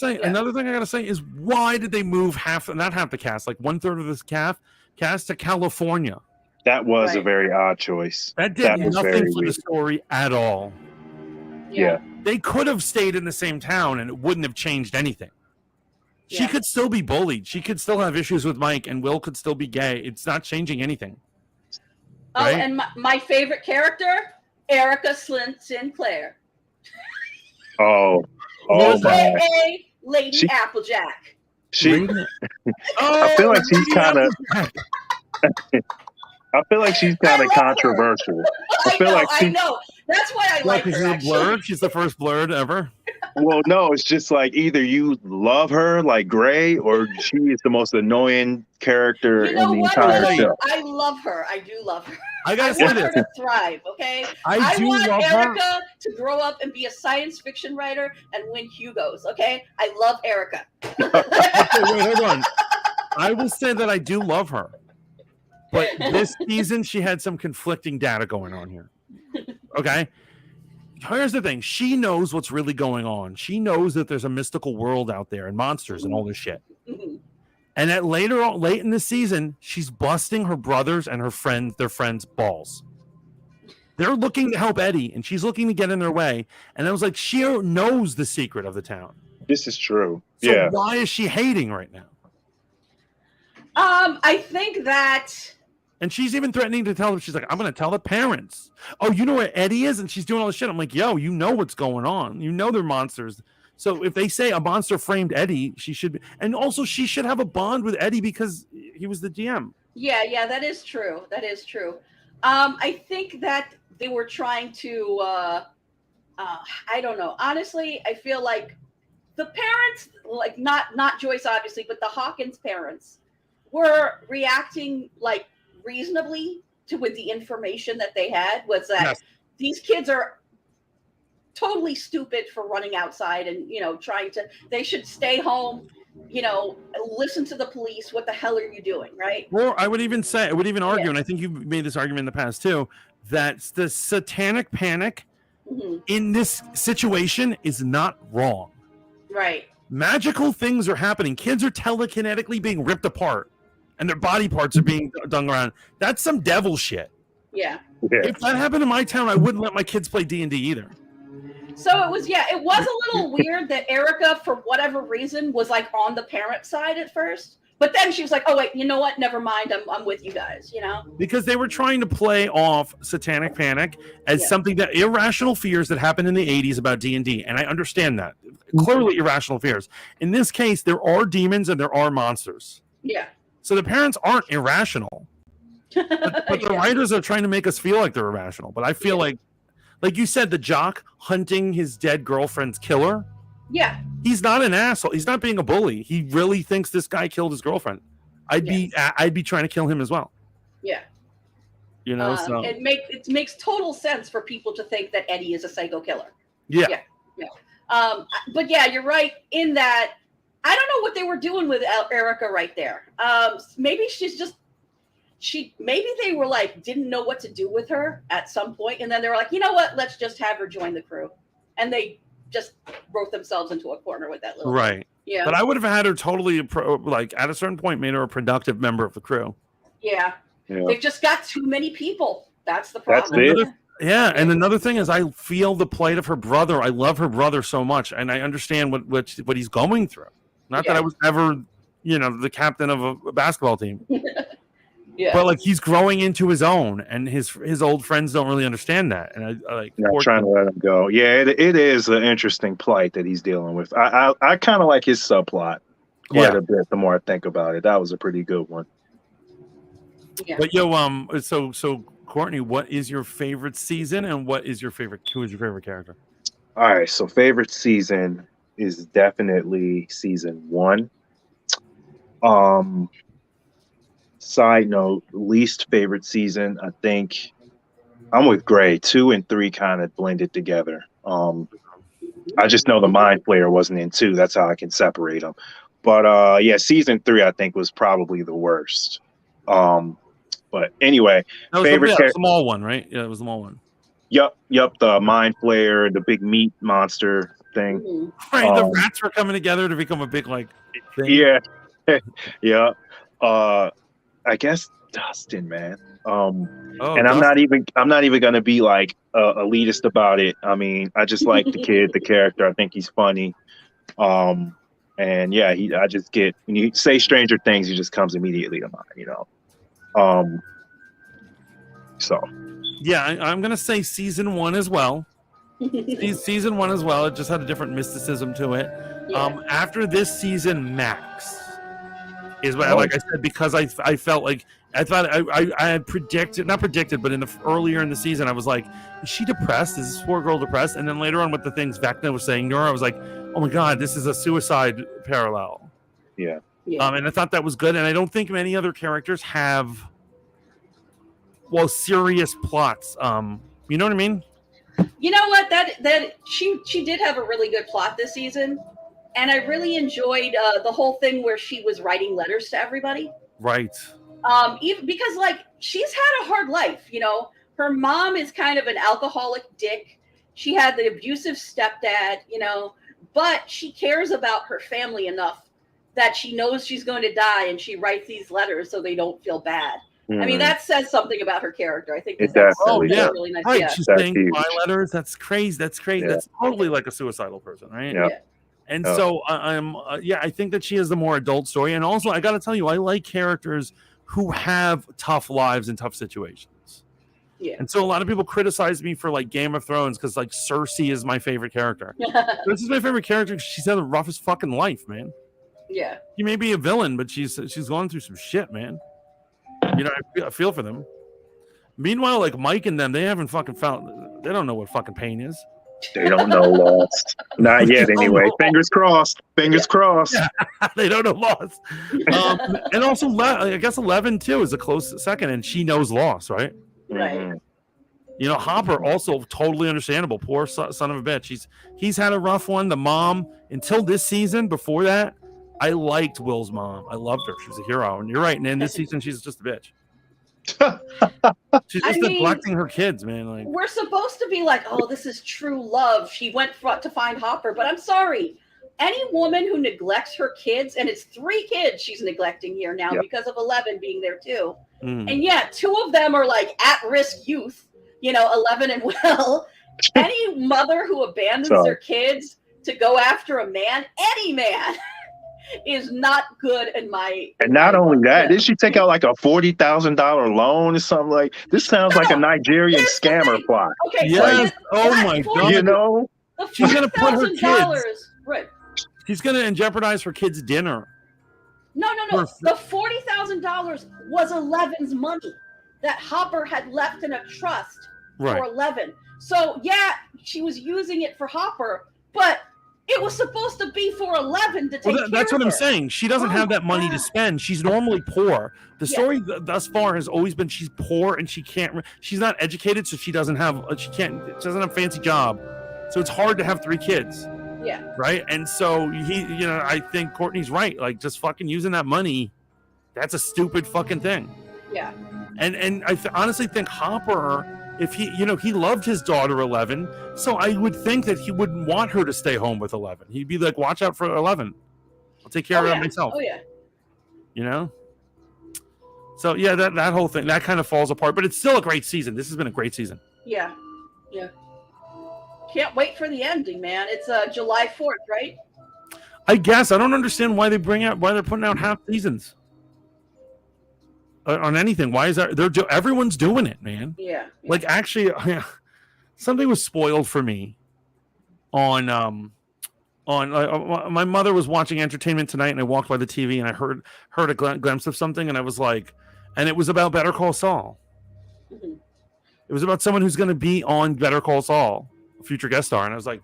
[SPEAKER 1] say is, why did they move not half the cast, like 1/3 of this cast to California?
[SPEAKER 3] That was a very odd choice.
[SPEAKER 1] That did nothing for the story at all.
[SPEAKER 3] Yeah.
[SPEAKER 1] They could have stayed in the same town and it wouldn't have changed anything. She could still be bullied. She could still have issues with Mike, and Will could still be gay. It's not changing anything.
[SPEAKER 4] Right? Oh, and my favorite character, Erica Sinclair.
[SPEAKER 3] Oh, oh my.
[SPEAKER 4] AKA Lady
[SPEAKER 3] She-
[SPEAKER 4] Applejack.
[SPEAKER 3] She.
[SPEAKER 1] Oh,
[SPEAKER 3] I feel like she's
[SPEAKER 1] Lady
[SPEAKER 3] kind of.
[SPEAKER 1] Applejack.
[SPEAKER 3] I feel like she's
[SPEAKER 4] I
[SPEAKER 3] kind of
[SPEAKER 4] love her.
[SPEAKER 3] controversial. I feel like
[SPEAKER 4] I know. That's why I
[SPEAKER 1] Why,
[SPEAKER 4] like
[SPEAKER 1] 'cause
[SPEAKER 4] her.
[SPEAKER 1] she's a
[SPEAKER 4] Actually.
[SPEAKER 1] blurred. She's the first blurred ever.
[SPEAKER 3] Well, no, it's just like either you love her like Gray, or she is the most annoying character
[SPEAKER 4] You know
[SPEAKER 3] in the
[SPEAKER 4] what?
[SPEAKER 3] entire
[SPEAKER 4] though?
[SPEAKER 3] show.
[SPEAKER 4] I love her. I do love her.
[SPEAKER 1] I
[SPEAKER 4] I
[SPEAKER 1] gotta say
[SPEAKER 4] want her
[SPEAKER 1] this.
[SPEAKER 4] to thrive. Okay.
[SPEAKER 1] I do
[SPEAKER 4] want
[SPEAKER 1] love her.
[SPEAKER 4] Erica to grow up and be a science fiction writer and win Hugos. Okay. I love Erica.
[SPEAKER 1] Okay, wait, hold on. I will say that I do love her, but this season she had some conflicting data going on here. Okay. Here's the thing. She knows what's really going on. She knows that there's a mystical world out there and monsters and all this shit.
[SPEAKER 4] Mhm.
[SPEAKER 1] And that later on, late in the season, she's busting her brothers and their friends' balls. They're looking to help Eddie, and she's looking to get in their way. And I was like, she knows the secret of the town.
[SPEAKER 3] This is true.
[SPEAKER 1] So
[SPEAKER 3] Yeah.
[SPEAKER 1] why is she hating right now?
[SPEAKER 4] I think that.
[SPEAKER 1] And she's even threatening to tell them. She's like, I'm going to tell the parents. Oh, you know where Eddie is? And she's doing all this shit. I'm like, yo, you know what's going on. You know they're monsters. So if they say a monster framed Eddie, she should be. And also, she should have a bond with Eddie because he was the DM.
[SPEAKER 4] Yeah, that is true. That is true. I think that they were trying to. I don't know. Honestly, I feel like the parents, like not Joyce, obviously, but the Hawkins parents, were reacting like reasonably with the information that they had. Was that
[SPEAKER 1] Yes.
[SPEAKER 4] these kids are totally stupid for running outside and trying to. They should stay home. Listen to the police. What the hell are you doing, right?
[SPEAKER 1] Or I would even argue,
[SPEAKER 4] Yeah.
[SPEAKER 1] and I think you've made this argument in the past too, that the satanic panic
[SPEAKER 4] Mhm.
[SPEAKER 1] in this situation is not wrong.
[SPEAKER 4] Right.
[SPEAKER 1] Magical things are happening. Kids are telekinetically being ripped apart, and their body parts are being done around. That's some devil shit.
[SPEAKER 4] Yeah.
[SPEAKER 3] Yeah.
[SPEAKER 1] If that happened in my town, I wouldn't let my kids play D&D either.
[SPEAKER 4] So it was a little weird that Erica, for whatever reason, was like on the parent side at first. But then she was like, oh, wait, you know what? Never mind. I'm with you guys,
[SPEAKER 1] Because they were trying to play off satanic panic as something that irrational fears that happened in the 80s about D&D. And I understand that. Clearly irrational fears. In this case, there are demons and there are monsters.
[SPEAKER 4] Yeah.
[SPEAKER 1] So the parents aren't irrational. But the writers are trying to make us feel like they're irrational. But I feel like you said, the jock hunting his dead girlfriend's killer.
[SPEAKER 4] Yeah.
[SPEAKER 1] He's not an asshole. He's not being a bully. He really thinks this guy killed his girlfriend. I'd be trying to kill him as well.
[SPEAKER 4] Yeah.
[SPEAKER 1] So
[SPEAKER 4] it makes total sense for people to think that Eddie is a psycho killer.
[SPEAKER 1] yeah.
[SPEAKER 4] But yeah, you're right in that. I don't know what they were doing with Erica right there. Maybe maybe they were like, didn't know what to do with her at some point. And then they were like, you know what? Let's just have her join the crew. And they just wrote themselves into a corner with that little.
[SPEAKER 1] Right.
[SPEAKER 4] Yeah.
[SPEAKER 1] But I would have had her totally at a certain point made her a productive member of the crew.
[SPEAKER 4] Yeah.
[SPEAKER 3] Yeah.
[SPEAKER 4] They've just got too many people. That's the
[SPEAKER 3] That's
[SPEAKER 4] problem.
[SPEAKER 3] it.
[SPEAKER 1] Yeah, and another thing is I feel the plight of her brother. I love her brother so much, and I understand what he's going through. Not that I was ever, the captain of a basketball team.
[SPEAKER 4] Yeah.
[SPEAKER 1] But like he's growing into his own, and his old friends don't really understand that. And I like
[SPEAKER 3] Not trying to let him go. Yeah, it is an interesting plight that he's dealing with. I kind of like his subplot quite a bit. The more I think about it, that was a pretty good one.
[SPEAKER 4] Yeah.
[SPEAKER 1] But so Courtney, what is your favorite season, and who is your favorite character?
[SPEAKER 3] All right, so favorite season is definitely season 1. Side note, least favorite season, I think I'm with Gray. 2 and 3 kind of blended together. I just know the Mind Flayer wasn't in 2. That's how I can separate them. But season 3 I think was probably the worst. But anyway,
[SPEAKER 1] That was
[SPEAKER 3] favorite
[SPEAKER 1] the small one, right? Yeah, it was the small one.
[SPEAKER 3] Yep, the Mind Flayer, the big meat monster thing.
[SPEAKER 4] Mhm.
[SPEAKER 1] Right, the rats were coming together to become a big thing.
[SPEAKER 3] Yeah, yeah. I guess Dustin, man. And I'm not even gonna be like elitist about it. I mean, I just like the kid, the character. I think he's funny. And yeah, I just get, when you say Stranger Things, he just comes immediately to mind. So
[SPEAKER 1] yeah, I'm gonna say season 1 as well. Season 1 as well. It just had a different mysticism to it.
[SPEAKER 4] Yeah.
[SPEAKER 1] After this season, Max is what, like I said, because I felt like I thought I had not predicted, but earlier in the season, I was like, is she depressed? Is this poor girl depressed? And then later on, with the things Vecna was saying to her, I was like, oh my god, this is a suicide parallel.
[SPEAKER 3] Yeah.
[SPEAKER 1] And I thought that was good. And I don't think many other characters have, serious plots. You know what I mean?
[SPEAKER 4] You know what? That she did have a really good plot this season, and I really enjoyed the whole thing where she was writing letters to everybody.
[SPEAKER 1] Right.
[SPEAKER 4] Even because like she's had a hard life, you know. Her mom is kind of an alcoholic dick. She had the abusive stepdad, you know, but she cares about her family enough that she knows she's going to die, and she writes these letters so they don't feel bad. I mean, that says something about her character. I think
[SPEAKER 3] it
[SPEAKER 4] that's
[SPEAKER 3] definitely
[SPEAKER 4] really nice.
[SPEAKER 1] Right.
[SPEAKER 4] Yeah.
[SPEAKER 1] She's
[SPEAKER 3] That's
[SPEAKER 1] saying
[SPEAKER 3] huge.
[SPEAKER 1] my letters. That's crazy. That's crazy.
[SPEAKER 3] Yeah.
[SPEAKER 1] That's totally like a suicidal person, right?
[SPEAKER 3] Yeah.
[SPEAKER 1] And so I think that she is the more adult story. And also, I got to tell you, I like characters who have tough lives and tough situations.
[SPEAKER 4] Yeah.
[SPEAKER 1] And so a lot of people criticize me for like Game of Thrones because like Cersei is my favorite character. This is my favorite character because she's had the roughest fucking life, man.
[SPEAKER 4] Yeah.
[SPEAKER 1] She may be a villain, but she's gone through some shit, man. You know, I feel for them. Meanwhile, like Mike and them, they haven't fucking found. They don't know what fucking pain is.
[SPEAKER 3] They don't know lost. Not yet, anyway. Fingers crossed. Fingers crossed.
[SPEAKER 1] Yeah. They don't know Lost. And also, I guess 11 too is a close second, and she knows Lost, right?
[SPEAKER 4] Right.
[SPEAKER 3] Mhm.
[SPEAKER 1] You know, Hopper also totally understandable. Poor son of a bitch. He's had a rough one. The mom, until this season. Before that, I liked Will's mom. I loved her. She was a hero. And you're right. And in this season, she's just a bitch. She's just neglecting her kids, man. Like,
[SPEAKER 4] we're supposed to be like, oh, this is true love. She went to find Hopper, but I'm sorry. Any woman who neglects her kids, and it's 3 kids she's neglecting here now because of 11 being there too. And yeah, 2 of them are like at-risk youth, you know, 11 and well. Any mother who abandons their kids to go after a man, any man, is not good in my.
[SPEAKER 3] And not only that, did she take out like a $40,000 loan or something like? This sounds like a Nigerian scammer plot.
[SPEAKER 4] Okay.
[SPEAKER 1] yes. Oh my god.
[SPEAKER 3] You know,
[SPEAKER 1] she's gonna put her kids.
[SPEAKER 4] Right.
[SPEAKER 1] She's gonna jeopardize her kids' dinner.
[SPEAKER 4] No. The $40,000 was 11's money that Hopper had left in a trust for 11. So yeah, she was using it for Hopper, but it was supposed to be for 11 to take care
[SPEAKER 1] that's
[SPEAKER 4] of
[SPEAKER 1] what
[SPEAKER 4] her.
[SPEAKER 1] I'm saying. She doesn't have that money to spend. She's normally poor. The story thus far has always been she's poor and she's not educated, so she doesn't have a fancy job. So it's hard to have 3 kids.
[SPEAKER 4] Yeah.
[SPEAKER 1] Right. And so I think Courtney's right. Like just fucking using that money, that's a stupid fucking thing.
[SPEAKER 4] Yeah.
[SPEAKER 1] And I honestly think Hopper, if he loved his daughter 11, so I would think that he wouldn't want her to stay home with 11. He'd be like, watch out for 11. I'll take care of her myself.
[SPEAKER 4] Oh yeah.
[SPEAKER 1] You know. So yeah, that whole thing that kind of falls apart, but it's still a great season. This has been a great season.
[SPEAKER 4] Yeah. Yeah. Can't wait for the ending, man. It's July 4th, right?
[SPEAKER 1] I guess I don't understand why they're putting out half seasons on anything. Why is that? Everyone's doing it, man.
[SPEAKER 4] Yeah.
[SPEAKER 1] Like actually, something was spoiled for me on my mother was watching Entertainment Tonight, and I walked by the TV and I heard a glimpse of something, and I was like, and it was about Better Call Saul.
[SPEAKER 4] Mm-hmm.
[SPEAKER 1] It was about someone who's going to be on Better Call Saul, a future guest star, and I was like,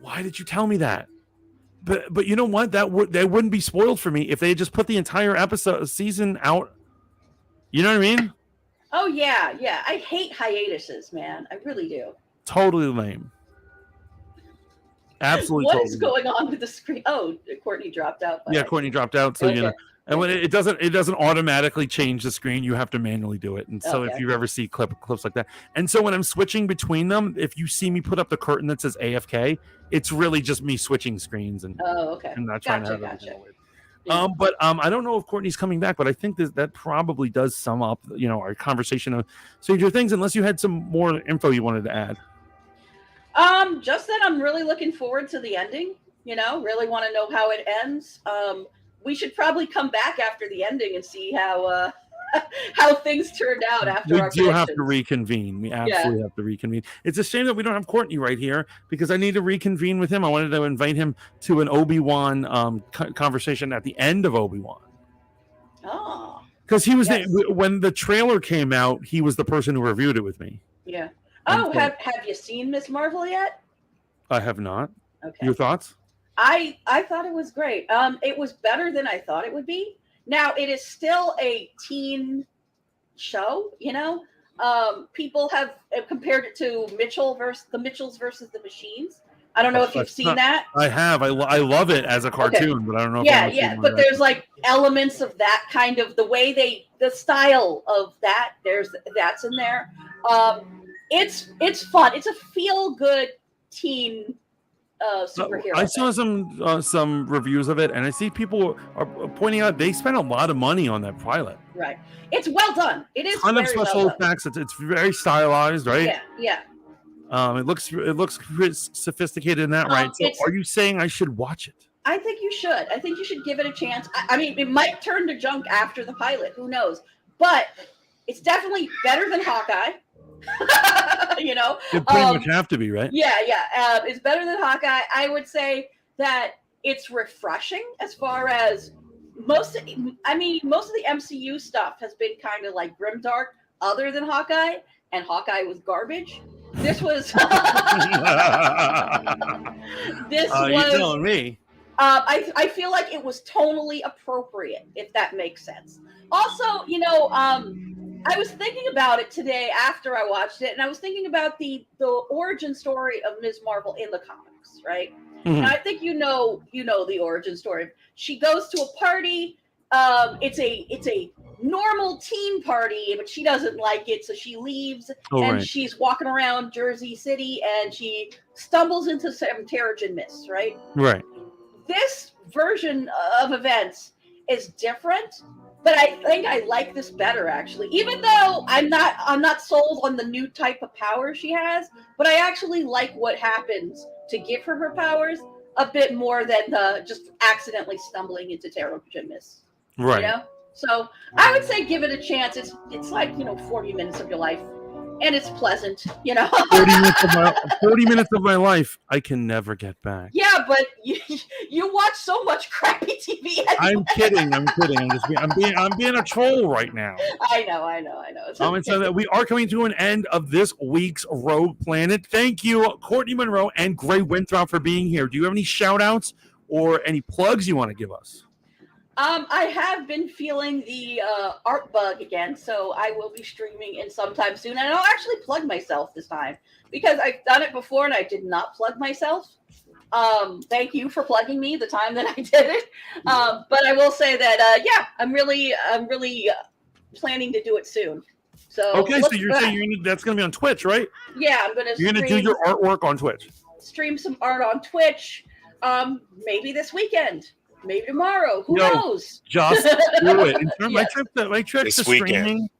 [SPEAKER 1] why did you tell me that? But you know what? That wouldn't be spoiled for me if they had just put the entire season out. You know what I mean?
[SPEAKER 4] Oh yeah. I hate hiatuses, man. I really do.
[SPEAKER 1] Totally lame. Absolutely.
[SPEAKER 4] What is going on with the screen? Oh, Courtney dropped out.
[SPEAKER 1] Yeah, Courtney dropped out. So
[SPEAKER 4] okay.
[SPEAKER 1] And when it doesn't automatically change the screen, you have to manually do it. And so if you ever see clips like that, and so when I'm switching between them, if you see me put up the curtain that says AFK, it's really just me switching screens and and not trying to have everything weird. Yeah. But I don't know if Courtney's coming back, but I think that probably does sum up our conversation of Stranger Things. Unless you had some more info you wanted to add.
[SPEAKER 4] Just that I'm really looking forward to the ending. Really want to know how it ends. We should probably come back after the ending and see how how things turned out after
[SPEAKER 1] We
[SPEAKER 4] our
[SPEAKER 1] do have to
[SPEAKER 4] predictions.
[SPEAKER 1] reconvene. We absolutely have to reconvene. It's a shame that we don't have Courtney right here because I need to reconvene with him. I wanted to invite him to an Obi-Wan conversation at the end of Obi-Wan.
[SPEAKER 4] Oh,
[SPEAKER 1] because he was
[SPEAKER 4] yes.
[SPEAKER 1] when the trailer came out, he was the person who reviewed it with me.
[SPEAKER 4] Yeah.
[SPEAKER 1] And
[SPEAKER 4] Oh,
[SPEAKER 1] so-
[SPEAKER 4] have you seen Miss Marvel yet?
[SPEAKER 1] I have not.
[SPEAKER 4] Okay.
[SPEAKER 1] Your thoughts?
[SPEAKER 4] I thought it was great. It was better than I thought it would be. Now it is still a teen show, you know. People have compared it to Mitchells versus the Machines. I don't know if you've seen that.
[SPEAKER 1] I have. I love it as a cartoon, but I don't know.
[SPEAKER 4] Yeah. But there's like elements of that kind of the way the style of that. That's in there. It's fun. It's a feel good teen superhero.
[SPEAKER 1] I saw some reviews of it, and I see people are pointing out they spent a lot of money on that pilot.
[SPEAKER 4] Right. It's well done. It is
[SPEAKER 1] Ton of
[SPEAKER 4] very
[SPEAKER 1] special
[SPEAKER 4] well done.
[SPEAKER 1] effects. It's very stylized, right?
[SPEAKER 4] Yeah.
[SPEAKER 1] It looks sophisticated in that, right? So, are you saying I should watch it?
[SPEAKER 4] I think you should. I think you should give it a chance. I mean, it might turn to junk after the pilot. Who knows? But it's definitely better than Hawkeye. You know,
[SPEAKER 1] It pretty much have to be, right?
[SPEAKER 4] Yeah. It's better than Hawkeye. I would say that it's refreshing as far as most of the MCU stuff has been kind of like grimdark, other than Hawkeye, and Hawkeye was garbage. This was.
[SPEAKER 1] You're telling me.
[SPEAKER 4] I feel like it was tonally appropriate, if that makes sense. Also, you know, I was thinking about it today after I watched it, and I was thinking about the origin story of Ms. Marvel in the comics, right?
[SPEAKER 1] Mhm.
[SPEAKER 4] And I think you know the origin story. She goes to a party. It's a normal teen party, but she doesn't like it, so she leaves. And she's walking around Jersey City, and she stumbles into some Terrigen Mist, right?
[SPEAKER 1] Right.
[SPEAKER 4] This version of events is different, but I think I like this better, actually. Even though I'm not sold on the new type of power she has, but I actually like what happens to give her powers a bit more than the just accidentally stumbling into Terrigen Mist.
[SPEAKER 1] Right.
[SPEAKER 4] You know? So I would say give it a chance. It's like 40 minutes of your life, and it's pleasant.
[SPEAKER 1] 40 minutes of my life I can never get back.
[SPEAKER 4] Yeah, but you watch so much crappy TV. Anyway.
[SPEAKER 1] I'm kidding. I'm being a troll right now.
[SPEAKER 4] I know.
[SPEAKER 1] And so that we are coming to an end of this week's Rogue Planet. Thank you, Courtney Monroe and Grey Winthrop, for being here. Do you have any shout outs or any plugs you want to give us?
[SPEAKER 4] I have been feeling the art bug again, so I will be streaming in sometime soon, and I'll actually plug myself this time because I've done it before and I did not plug myself. Thank you for plugging me the time that I did it. But I will say that I'm really planning to do it soon. So
[SPEAKER 1] okay, so you're saying that's going to be on Twitch, right?
[SPEAKER 4] Yeah, you're going to
[SPEAKER 1] do your artwork on Twitch.
[SPEAKER 4] Stream some art on Twitch. Maybe this weekend. Maybe tomorrow. Who knows?
[SPEAKER 1] Just do it. My trick
[SPEAKER 5] This
[SPEAKER 1] to
[SPEAKER 5] weekend.
[SPEAKER 1] streaming,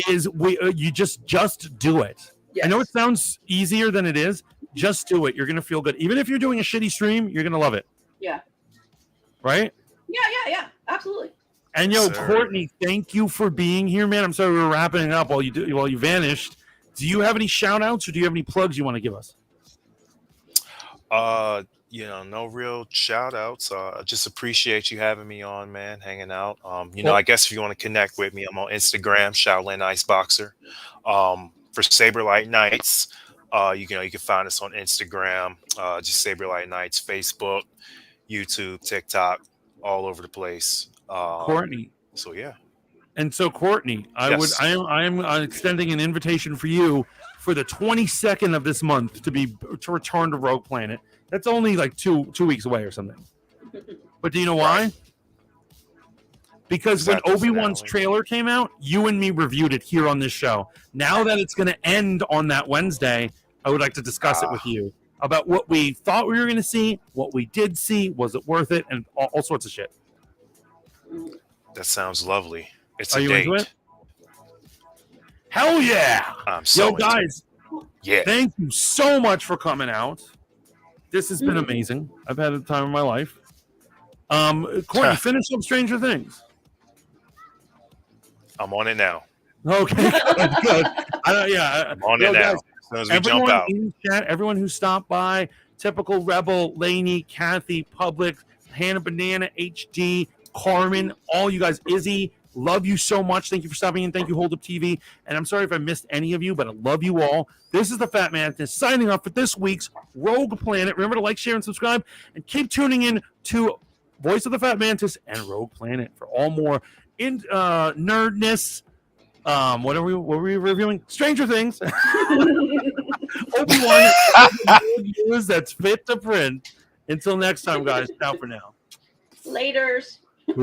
[SPEAKER 1] is you just do it.
[SPEAKER 4] Yes.
[SPEAKER 1] I know it sounds easier than it is. Just do it. You're gonna feel good. Even if you're doing a shitty stream, you're gonna love it.
[SPEAKER 4] Yeah.
[SPEAKER 1] Right?
[SPEAKER 4] Yeah. Absolutely.
[SPEAKER 1] And Courtney, thank you for being here, man. I'm sorry we were wrapping it up while you vanished. Do you have any shout outs or do you have any plugs you want to give us?
[SPEAKER 5] No real shout outs. Just appreciate you having me on, man, hanging out. I guess if you want to connect with me, I'm on Instagram, Shaolin Ice Boxer. For Saberlight Nights, you can find us on Instagram, just Saberlight Nights, Facebook, YouTube, TikTok, all over the place.
[SPEAKER 1] Courtney.
[SPEAKER 5] So yeah.
[SPEAKER 1] And so Courtney, I am extending an invitation for you for the 22nd of this month to return to Rogue Planet. That's only like two weeks away or something. But do you know why? Because when Obi-Wan's trailer came out, you and me reviewed it here on this show. Now that it's going to end on that Wednesday, I would like to discuss it with you about what we thought we were going to see, what we did see, was it worth it, and all sorts of shit.
[SPEAKER 5] That sounds lovely.
[SPEAKER 1] Are you into it? Hell yeah!
[SPEAKER 5] I'm so into
[SPEAKER 1] guys,
[SPEAKER 5] yeah.
[SPEAKER 1] Thank you so much for coming out. This has been amazing. I've had the time of my life. Courtney, finish up Stranger Things.
[SPEAKER 5] I'm on it now.
[SPEAKER 1] Okay, good. Yeah,
[SPEAKER 5] I'm on it now.
[SPEAKER 1] guys,
[SPEAKER 5] As soon as we jump out.
[SPEAKER 1] in chat, everyone who stopped by, Typical Rebel, Laney, Kathy, Public, Hannah Banana, HD, Carmen, all you guys, Izzy, love you so much. Thank you for stopping in. Thank you, Hold Up TV. And I'm sorry if I missed any of you, but I love you all. This is the Fat Mantis signing off for this week's Rogue Planet. Remember to like, share, and subscribe, and keep tuning in to Voice of the Fat Mantis and Rogue Planet for all more in nerdness. What were we reviewing? Stranger Things. Obi-Wan news that's fit to print. Until next time, guys. Ciao for now.
[SPEAKER 4] Laters.